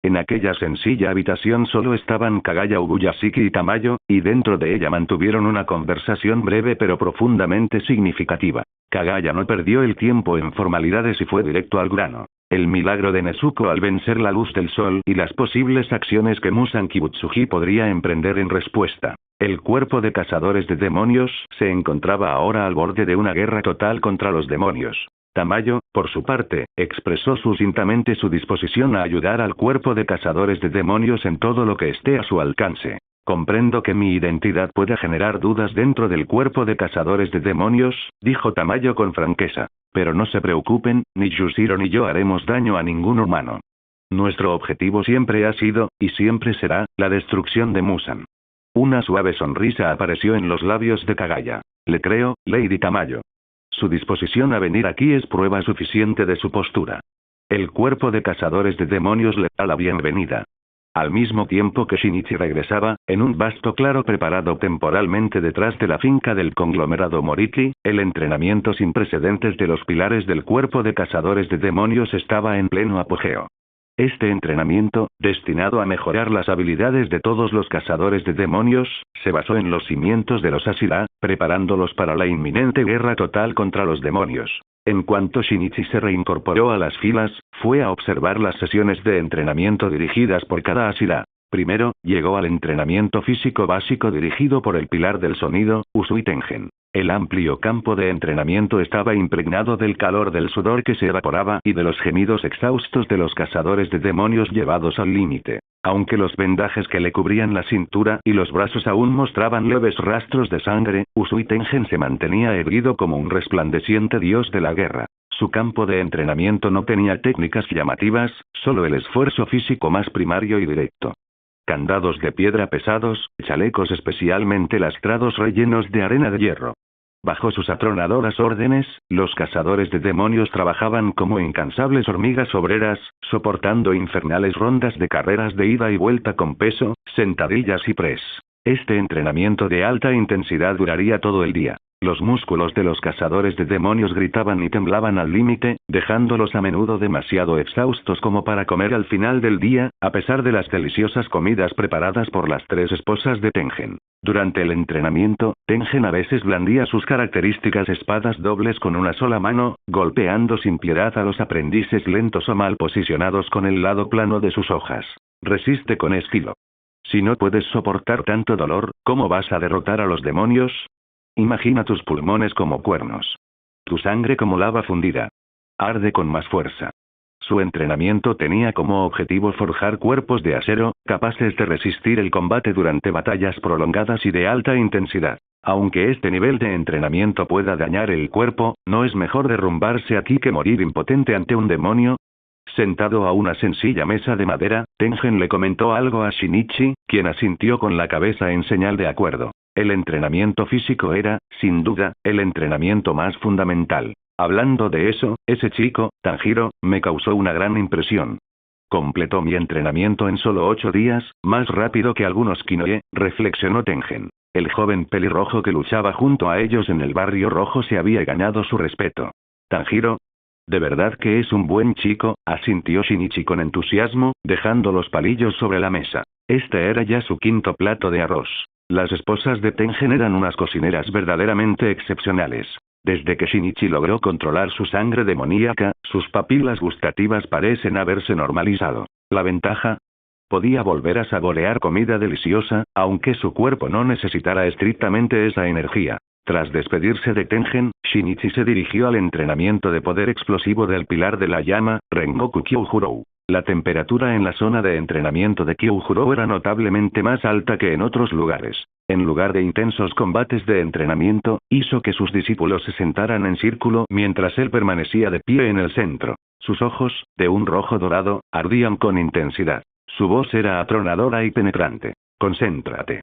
En aquella sencilla habitación solo estaban Kagaya Ubuyashiki y Tamayo, y dentro de ella mantuvieron una conversación breve pero profundamente significativa. Kagaya no perdió el tiempo en formalidades y fue directo al grano. El milagro de Nezuko al vencer la luz del sol y las posibles acciones que Musan Kibutsuji podría emprender en respuesta. El cuerpo de cazadores de demonios se encontraba ahora al borde de una guerra total contra los demonios. Tamayo, por su parte, expresó sucintamente su disposición a ayudar al cuerpo de cazadores de demonios en todo lo que esté a su alcance. Comprendo que mi identidad pueda generar dudas dentro del cuerpo de cazadores de demonios, dijo Tamayo con franqueza. Pero no se preocupen, ni Yushiro ni yo haremos daño a ningún humano. Nuestro objetivo siempre ha sido, y siempre será, la destrucción de Musan. Una suave sonrisa apareció en los labios de Kagaya. Le creo, Lady Tamayo. Su disposición a venir aquí es prueba suficiente de su postura. El cuerpo de cazadores de demonios le da la bienvenida. Al mismo tiempo que Shinichi regresaba, en un vasto claro preparado temporalmente detrás de la finca del conglomerado Moriki, el entrenamiento sin precedentes de los pilares del cuerpo de cazadores de demonios estaba en pleno apogeo. Este entrenamiento, destinado a mejorar las habilidades de todos los cazadores de demonios, se basó en los cimientos de los Ashira, preparándolos para la inminente guerra total contra los demonios. En cuanto Shinichi se reincorporó a las filas, fue a observar las sesiones de entrenamiento dirigidas por cada Ashira. Primero, llegó al entrenamiento físico básico dirigido por el pilar del sonido, Usui Tengen. El amplio campo de entrenamiento estaba impregnado del calor del sudor que se evaporaba y de los gemidos exhaustos de los cazadores de demonios llevados al límite. Aunque los vendajes que le cubrían la cintura y los brazos aún mostraban leves rastros de sangre, Usui Tengen se mantenía erguido como un resplandeciente dios de la guerra. Su campo de entrenamiento no tenía técnicas llamativas, solo el esfuerzo físico más primario y directo. Candados de piedra pesados, chalecos especialmente lastrados rellenos de arena de hierro. Bajo sus atronadoras órdenes, los cazadores de demonios trabajaban como incansables hormigas obreras, soportando infernales rondas de carreras de ida y vuelta con peso, sentadillas y press. Este entrenamiento de alta intensidad duraría todo el día. Los músculos de los cazadores de demonios gritaban y temblaban al límite, dejándolos a menudo demasiado exhaustos como para comer al final del día, a pesar de las deliciosas comidas preparadas por las tres esposas de Tengen. Durante el entrenamiento, Tengen a veces blandía sus características espadas dobles con una sola mano, golpeando sin piedad a los aprendices lentos o mal posicionados con el lado plano de sus hojas. Resiste con estilo. Si no puedes soportar tanto dolor, ¿cómo vas a derrotar a los demonios? Imagina tus pulmones como cuernos. Tu sangre como lava fundida. Arde con más fuerza. Su entrenamiento tenía como objetivo forjar cuerpos de acero, capaces de resistir el combate durante batallas prolongadas y de alta intensidad. Aunque este nivel de entrenamiento pueda dañar el cuerpo, ¿no es mejor derrumbarse aquí que morir impotente ante un demonio? Sentado a una sencilla mesa de madera, Tengen le comentó algo a Shinichi, quien asintió con la cabeza en señal de acuerdo. El entrenamiento físico era, sin duda, el entrenamiento más fundamental. Hablando de eso, ese chico, Tanjiro, me causó una gran impresión. Completó mi entrenamiento en solo 8 días, más rápido que algunos Kinoe, reflexionó Tengen. El joven pelirrojo que luchaba junto a ellos en el barrio rojo se había ganado su respeto. Tanjiro. De verdad que es un buen chico, asintió Shinichi con entusiasmo, dejando los palillos sobre la mesa. Este era ya su 5º plato de arroz. Las esposas de Tengen eran unas cocineras verdaderamente excepcionales. Desde que Shinichi logró controlar su sangre demoníaca, sus papilas gustativas parecen haberse normalizado. La ventaja: podía volver a saborear comida deliciosa, aunque su cuerpo no necesitara estrictamente esa energía. Tras despedirse de Tengen, Shinichi se dirigió al entrenamiento de poder explosivo del pilar de la llama, Rengoku Kyujuro. La temperatura en la zona de entrenamiento de Kyujuro era notablemente más alta que en otros lugares. En lugar de intensos combates de entrenamiento, hizo que sus discípulos se sentaran en círculo mientras él permanecía de pie en el centro. Sus ojos, de un rojo dorado, ardían con intensidad. Su voz era atronadora y penetrante. Concéntrate.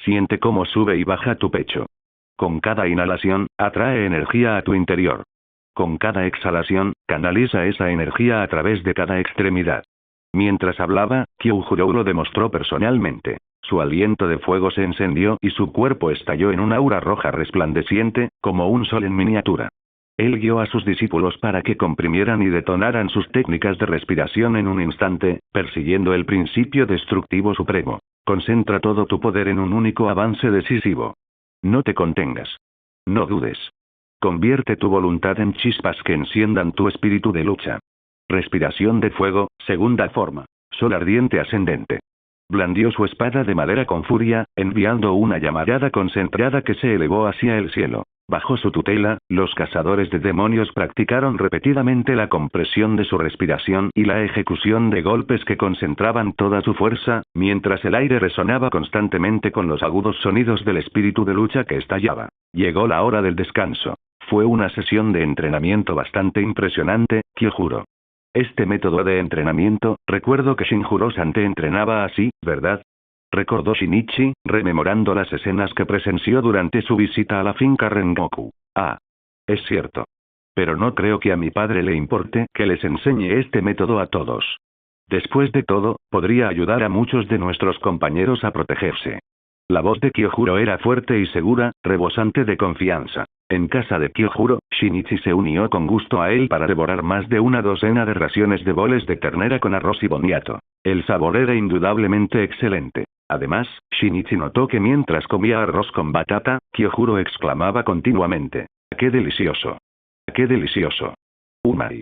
Siente cómo sube y baja tu pecho. Con cada inhalación, atrae energía a tu interior. Con cada exhalación, canaliza esa energía a través de cada extremidad. Mientras hablaba, Kyujuro lo demostró personalmente. Su aliento de fuego se encendió y su cuerpo estalló en un aura roja resplandeciente, como un sol en miniatura. Él guió a sus discípulos para que comprimieran y detonaran sus técnicas de respiración en un instante, persiguiendo el principio destructivo supremo. Concentra todo tu poder en un único avance decisivo. No te contengas. No dudes. Convierte tu voluntad en chispas que enciendan tu espíritu de lucha. Respiración de fuego, segunda forma. Sol ardiente ascendente. Blandió su espada de madera con furia, enviando una llamarada concentrada que se elevó hacia el cielo. Bajo su tutela, los cazadores de demonios practicaron repetidamente la compresión de su respiración y la ejecución de golpes que concentraban toda su fuerza, mientras el aire resonaba constantemente con los agudos sonidos del espíritu de lucha que estallaba. Llegó la hora del descanso. Fue una sesión de entrenamiento bastante impresionante, Kyujuro. Este método de entrenamiento, recuerdo que Shinjuro-san te entrenaba así, ¿verdad? Recordó Shinichi, rememorando las escenas que presenció durante su visita a la finca Rengoku. Ah. Es cierto. Pero no creo que a mi padre le importe que les enseñe este método a todos. Después de todo, podría ayudar a muchos de nuestros compañeros a protegerse. La voz de Kyojuro era fuerte y segura, rebosante de confianza. En casa de Kyojuro, Shinichi se unió con gusto a él para devorar más de una docena de raciones de boles de ternera con arroz y boniato. El sabor era indudablemente excelente. Además, Shinichi notó que mientras comía arroz con batata, Kyojuro exclamaba continuamente: ¡qué delicioso! ¡Qué delicioso! ¡Umai!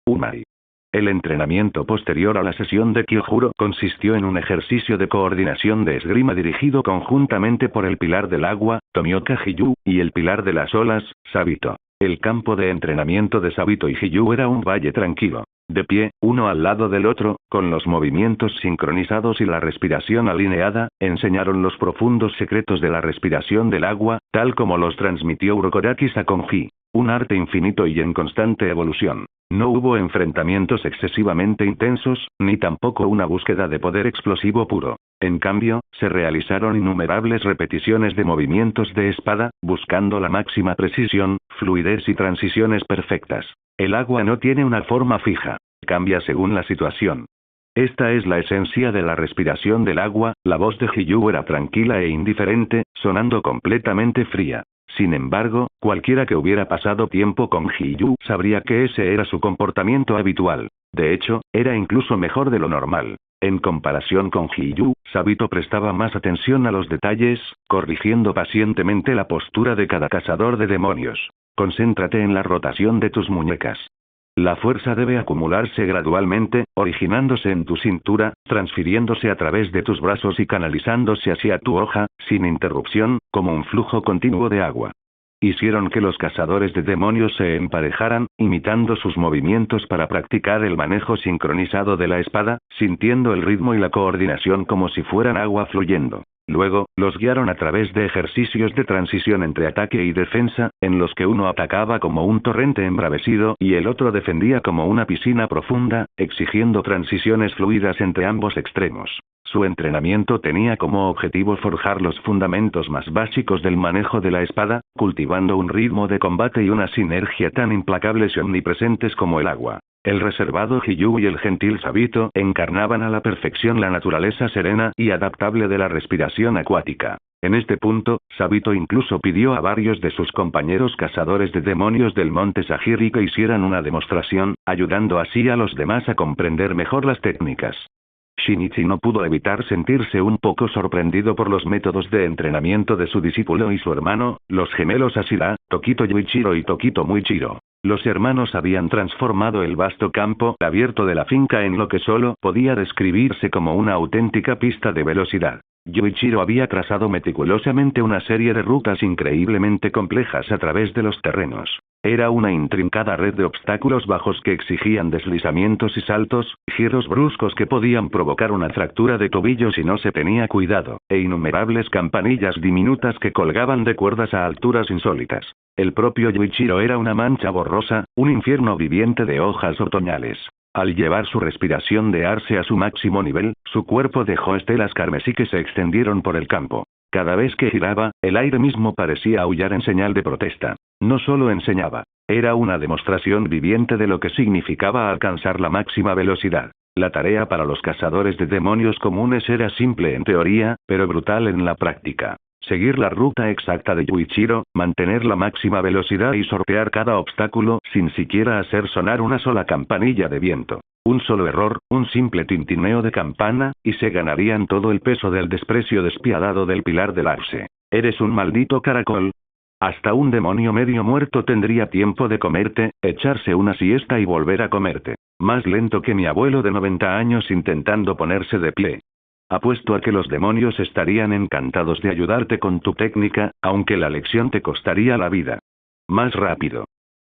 ¡Umai! El entrenamiento posterior a la sesión de Kyojuro consistió en un ejercicio de coordinación de esgrima dirigido conjuntamente por el pilar del agua, Tomioka Hiyu, y el pilar de las olas, Sabito. El campo de entrenamiento de Sabito y Hiyu era un valle tranquilo. De pie, uno al lado del otro, con los movimientos sincronizados y la respiración alineada, enseñaron los profundos secretos de la respiración del agua, tal como los transmitió Urokoraki Sakonji. Un arte infinito y en constante evolución. No hubo enfrentamientos excesivamente intensos, ni tampoco una búsqueda de poder explosivo puro. En cambio, se realizaron innumerables repeticiones de movimientos de espada, buscando la máxima precisión, fluidez y transiciones perfectas. El agua no tiene una forma fija. Cambia según la situación. Esta es la esencia de la respiración del agua. La voz de Hiyu era tranquila e indiferente, sonando completamente fría. Sin embargo, cualquiera que hubiera pasado tiempo con Hiyu sabría que ese era su comportamiento habitual. De hecho, era incluso mejor de lo normal. En comparación con Hiyu, Sabito prestaba más atención a los detalles, corrigiendo pacientemente la postura de cada cazador de demonios. Concéntrate en la rotación de tus muñecas. La fuerza debe acumularse gradualmente, originándose en tu cintura, transfiriéndose a través de tus brazos y canalizándose hacia tu hoja, sin interrupción, como un flujo continuo de agua. Hicieron que los cazadores de demonios se emparejaran, imitando sus movimientos para practicar el manejo sincronizado de la espada, sintiendo el ritmo y la coordinación como si fueran agua fluyendo. Luego, los guiaron a través de ejercicios de transición entre ataque y defensa, en los que uno atacaba como un torrente embravecido y el otro defendía como una piscina profunda, exigiendo transiciones fluidas entre ambos extremos. Su entrenamiento tenía como objetivo forjar los fundamentos más básicos del manejo de la espada, cultivando un ritmo de combate y una sinergia tan implacables y omnipresentes como el agua. El reservado Hiyu y el gentil Sabito encarnaban a la perfección la naturaleza serena y adaptable de la respiración acuática. En este punto, Sabito incluso pidió a varios de sus compañeros cazadores de demonios del monte Sagiri que hicieran una demostración, ayudando así a los demás a comprender mejor las técnicas. Shinichi no pudo evitar sentirse un poco sorprendido por los métodos de entrenamiento de su discípulo y su hermano, los gemelos Ashira, Tokito Yuichiro y Tokito Muichiro. Los hermanos habían transformado el vasto campo abierto de la finca en lo que solo podía describirse como una auténtica pista de velocidad. Yuichiro había trazado meticulosamente una serie de rutas increíblemente complejas a través de los terrenos. Era una intrincada red de obstáculos bajos que exigían deslizamientos y saltos, giros bruscos que podían provocar una fractura de tobillo si no se tenía cuidado, e innumerables campanillas diminutas que colgaban de cuerdas a alturas insólitas. El propio Yuichiro era una mancha borrosa, un infierno viviente de hojas otoñales. Al llevar su respiración de arce a su máximo nivel, su cuerpo dejó estelas carmesí que se extendieron por el campo. Cada vez que giraba, el aire mismo parecía aullar en señal de protesta. No solo enseñaba. Era una demostración viviente de lo que significaba alcanzar la máxima velocidad. La tarea para los cazadores de demonios comunes era simple en teoría, pero brutal en la práctica. Seguir la ruta exacta de Yuichiro, mantener la máxima velocidad y sortear cada obstáculo sin siquiera hacer sonar una sola campanilla de viento. Un solo error, un simple tintineo de campana, y se ganarían todo el peso del desprecio despiadado del pilar del arce. «Eres un maldito caracol». Hasta un demonio medio muerto tendría tiempo de comerte, echarse una siesta y volver a comerte. Más lento que mi abuelo de 90 años intentando ponerse de pie. Apuesto a que los demonios estarían encantados de ayudarte con tu técnica, aunque la lección te costaría la vida. Más rápido.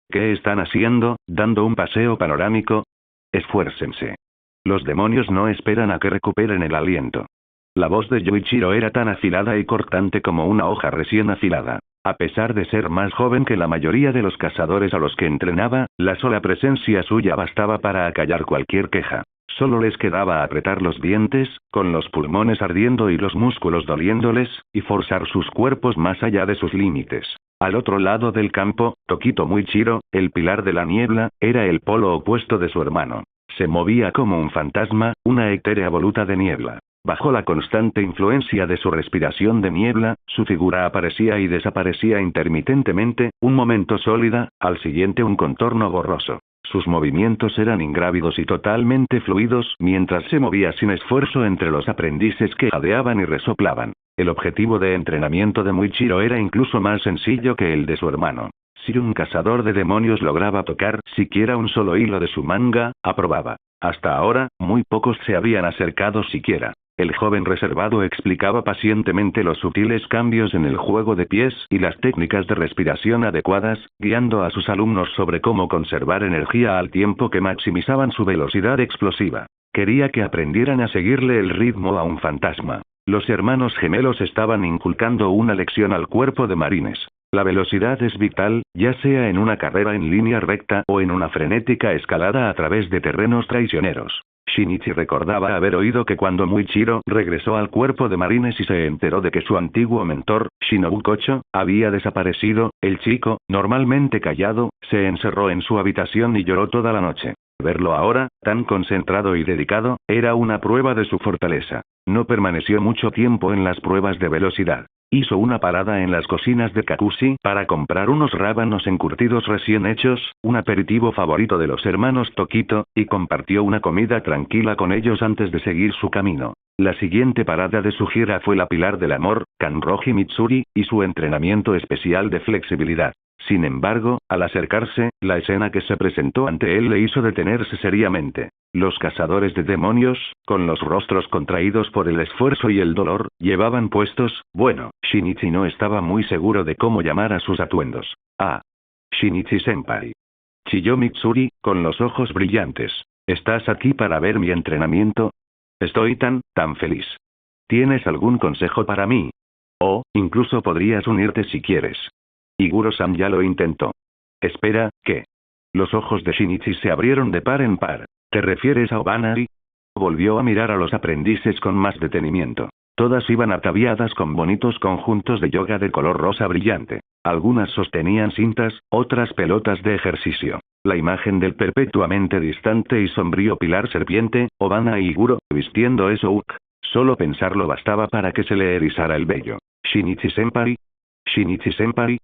¿Qué están haciendo, dando un paseo panorámico? Esfuércense. Los demonios no esperan a que recuperen el aliento. La voz de Yuichiro era tan afilada y cortante como una hoja recién afilada. A pesar de ser más joven que la mayoría de los cazadores a los que entrenaba, la sola presencia suya bastaba para acallar cualquier queja. Solo les quedaba apretar los dientes, con los pulmones ardiendo y los músculos doliéndoles, y forzar sus cuerpos más allá de sus límites. Al otro lado del campo, Tokito Muichiro, el pilar de la niebla, era el polo opuesto de su hermano. Se movía como un fantasma, una etérea voluta de niebla. Bajo la constante influencia de su respiración de niebla, su figura aparecía y desaparecía intermitentemente, un momento sólida, al siguiente un contorno borroso. Sus movimientos eran ingrávidos y totalmente fluidos mientras se movía sin esfuerzo entre los aprendices que jadeaban y resoplaban. El objetivo de entrenamiento de Muichiro era incluso más sencillo que el de su hermano. Si un cazador de demonios lograba tocar siquiera un solo hilo de su manga, aprobaba. Hasta ahora, muy pocos se habían acercado siquiera. El joven reservado explicaba pacientemente los sutiles cambios en el juego de pies y las técnicas de respiración adecuadas, guiando a sus alumnos sobre cómo conservar energía al tiempo que maximizaban su velocidad explosiva. Quería que aprendieran a seguirle el ritmo a un fantasma. Los hermanos gemelos estaban inculcando una lección al cuerpo de marines. La velocidad es vital, ya sea en una carrera en línea recta o en una frenética escalada a través de terrenos traicioneros. Shinichi recordaba haber oído que cuando Muichiro regresó al cuerpo de marines y se enteró de que su antiguo mentor, Shinobu Kocho, había desaparecido, el chico, normalmente callado, se encerró en su habitación y lloró toda la noche. Verlo ahora, tan concentrado y dedicado, era una prueba de su fortaleza. No permaneció mucho tiempo en las pruebas de velocidad. Hizo una parada en las cocinas de Kakushi para comprar unos rábanos encurtidos recién hechos, un aperitivo favorito de los hermanos Tokito, y compartió una comida tranquila con ellos antes de seguir su camino. La siguiente parada de su gira fue la Pilar del Amor, Kanroji Mitsuri, y su entrenamiento especial de flexibilidad. Sin embargo, al acercarse, la escena que se presentó ante él le hizo detenerse seriamente. Los cazadores de demonios, con los rostros contraídos por el esfuerzo y el dolor, llevaban puestos, bueno, Shinichi no estaba muy seguro de cómo llamar a sus atuendos. Ah. Shinichi-senpai. Chilló Mitsuri, con los ojos brillantes. ¿Estás aquí para ver mi entrenamiento? Estoy tan feliz. ¿Tienes algún consejo para mí? O, incluso podrías unirte si quieres. Iguro-san ya lo intentó. Espera, ¿qué? Los ojos de Shinichi se abrieron de par en par. ¿Te refieres a Obanari? Volvió a mirar a los aprendices con más detenimiento. Todas iban ataviadas con bonitos conjuntos de yoga de color rosa brillante. Algunas sostenían cintas, otras pelotas de ejercicio. La imagen del perpetuamente distante y sombrío pilar serpiente, Obana y Iguro, vistiendo eso solo pensarlo bastaba para que se le erizara el vello. Shinichi-senpai. Shinichi-senpai.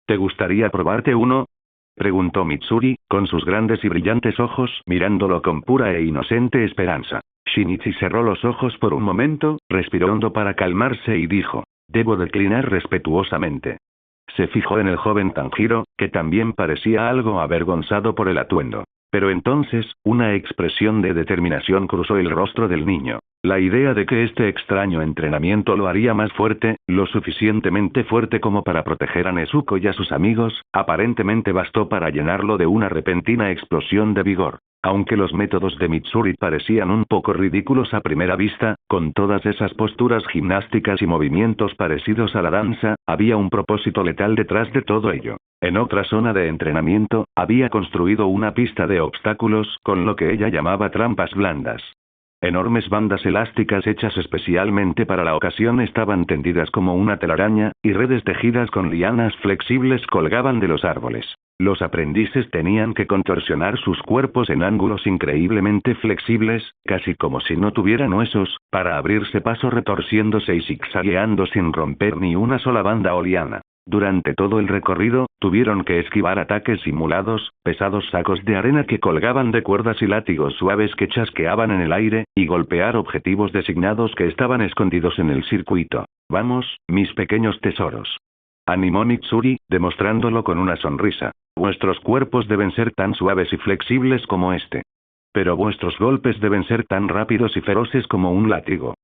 ¿Te gustaría probarte uno? Preguntó Mitsuri, con sus grandes y brillantes ojos mirándolo con pura e inocente esperanza. Shinichi cerró los ojos por un momento, respiró hondo para calmarse y dijo, debo declinar respetuosamente. Se fijó en el joven Tanjiro, que también parecía algo avergonzado por el atuendo. Pero entonces, una expresión de determinación cruzó el rostro del niño. La idea de que este extraño entrenamiento lo haría más fuerte, lo suficientemente fuerte como para proteger a Nezuko y a sus amigos, aparentemente bastó para llenarlo de una repentina explosión de vigor. Aunque los métodos de Mitsuri parecían un poco ridículos a primera vista, con todas esas posturas gimnásticas y movimientos parecidos a la danza, había un propósito letal detrás de todo ello. En otra zona de entrenamiento, había construido una pista de obstáculos con lo que ella llamaba trampas blandas. Enormes bandas elásticas hechas especialmente para la ocasión estaban tendidas como una telaraña, y redes tejidas con lianas flexibles colgaban de los árboles. Los aprendices tenían que contorsionar sus cuerpos en ángulos increíblemente flexibles, casi como si no tuvieran huesos, para abrirse paso retorciéndose y zigzagueando sin romper ni una sola banda o liana. Durante todo el recorrido, tuvieron que esquivar ataques simulados, pesados sacos de arena que colgaban de cuerdas y látigos suaves que chasqueaban en el aire, y golpear objetivos designados que estaban escondidos en el circuito. Vamos, mis pequeños tesoros. Animó Mitsuri, demostrándolo con una sonrisa. Vuestros cuerpos deben ser tan suaves y flexibles como este. Pero vuestros golpes deben ser tan rápidos y feroces como un látigo.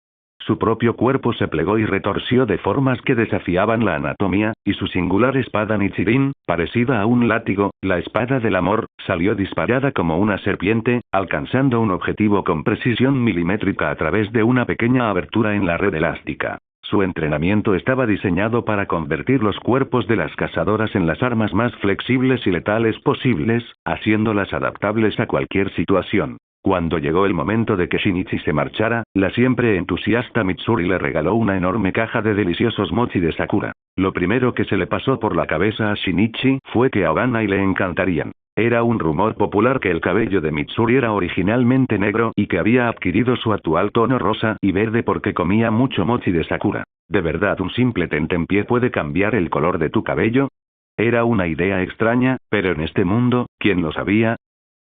Su propio cuerpo se plegó y retorció de formas que desafiaban la anatomía, y su singular espada Nichirin, parecida a un látigo, la espada del amor, salió disparada como una serpiente, alcanzando un objetivo con precisión milimétrica a través de una pequeña abertura en la red elástica. Su entrenamiento estaba diseñado para convertir los cuerpos de las cazadoras en las armas más flexibles y letales posibles, haciéndolas adaptables a cualquier situación. Cuando llegó el momento de que Shinichi se marchara, la siempre entusiasta Mitsuri le regaló una enorme caja de deliciosos mochi de Sakura. Lo primero que se le pasó por la cabeza a Shinichi fue que a Obanai le encantarían. Era un rumor popular que el cabello de Mitsuri era originalmente negro y que había adquirido su actual tono rosa y verde porque comía mucho mochi de Sakura. ¿De verdad un simple tentempié puede cambiar el color de tu cabello? Era una idea extraña, pero en este mundo, ¿quién lo sabía?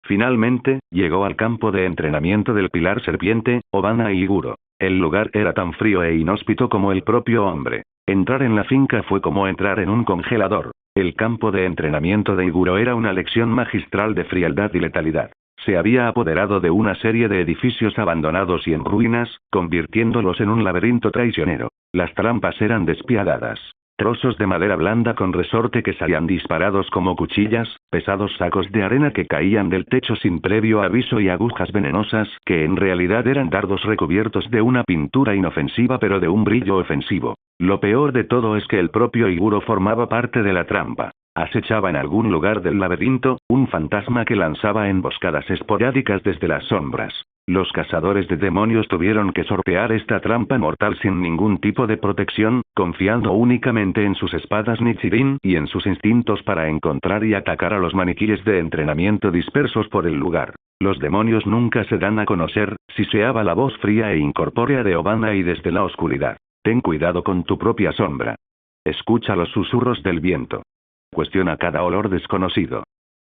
Finalmente, llegó al campo de entrenamiento del Pilar Serpiente, Obana y Iguro. El lugar era tan frío e inhóspito como el propio hombre. Entrar en la finca fue como entrar en un congelador. El campo de entrenamiento de Iguro era una lección magistral de frialdad y letalidad. Se había apoderado de una serie de edificios abandonados y en ruinas, convirtiéndolos en un laberinto traicionero. Las trampas eran despiadadas. Trozos de madera blanda con resorte que salían disparados como cuchillas, pesados sacos de arena que caían del techo sin previo aviso y agujas venenosas que en realidad eran dardos recubiertos de una pintura inofensiva pero de un brillo ofensivo. Lo peor de todo es que el propio Iguro formaba parte de la trampa. Acechaba en algún lugar del laberinto, un fantasma que lanzaba emboscadas esporádicas desde las sombras. Los cazadores de demonios tuvieron que sortear esta trampa mortal sin ningún tipo de protección, confiando únicamente en sus espadas Nichirin y en sus instintos para encontrar y atacar a los maniquíes de entrenamiento dispersos por el lugar. Los demonios nunca se dan a conocer, siseaba la voz fría e incorpórea de Obanai desde la oscuridad. Ten cuidado con tu propia sombra. Escucha los susurros del viento. Cuestiona cada olor desconocido.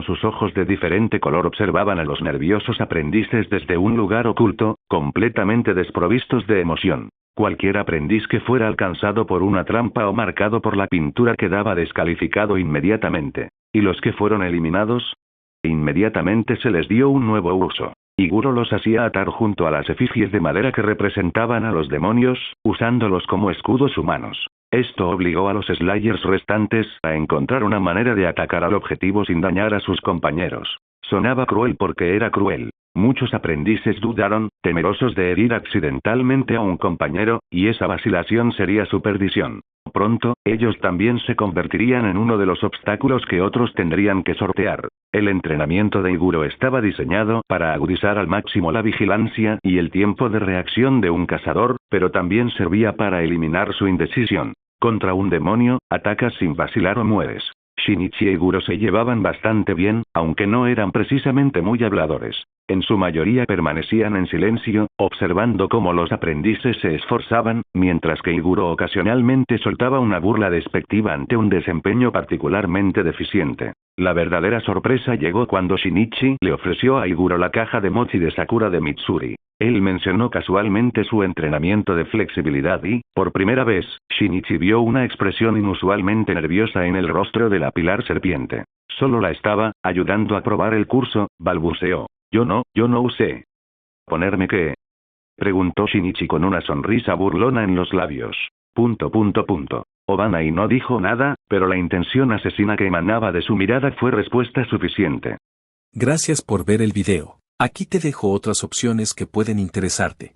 Sus ojos de diferente color observaban a los nerviosos aprendices desde un lugar oculto, completamente desprovistos de emoción. Cualquier aprendiz que fuera alcanzado por una trampa o marcado por la pintura quedaba descalificado inmediatamente. ¿Y los que fueron eliminados? Inmediatamente se les dio un nuevo uso. Iguro los hacía atar junto a las efigies de madera que representaban a los demonios, usándolos como escudos humanos. Esto obligó a los Slayers restantes a encontrar una manera de atacar al objetivo sin dañar a sus compañeros. Sonaba cruel porque era cruel. Muchos aprendices dudaron, temerosos de herir accidentalmente a un compañero, y esa vacilación sería su perdición. Pronto, ellos también se convertirían en uno de los obstáculos que otros tendrían que sortear. El entrenamiento de Iguro estaba diseñado para agudizar al máximo la vigilancia y el tiempo de reacción de un cazador, pero también servía para eliminar su indecisión. Contra un demonio, atacas sin vacilar o mueres. Shinichi y Iguro se llevaban bastante bien, aunque no eran precisamente muy habladores. En su mayoría permanecían en silencio, observando cómo los aprendices se esforzaban, mientras que Iguro ocasionalmente soltaba una burla despectiva ante un desempeño particularmente deficiente. La verdadera sorpresa llegó cuando Shinichi le ofreció a Iguro la caja de mochi de Sakura de Mitsuri. Él mencionó casualmente su entrenamiento de flexibilidad y, por primera vez, Shinichi vio una expresión inusualmente nerviosa en el rostro de la Pilar Serpiente. Solo la estaba ayudando a probar el curso, balbuceó. Yo no usé. ¿Ponerme qué? Preguntó Shinichi con una sonrisa burlona en los labios. Obanai no dijo nada, pero la intención asesina que emanaba de su mirada fue respuesta suficiente. Gracias por ver el video. Aquí te dejo otras opciones que pueden interesarte.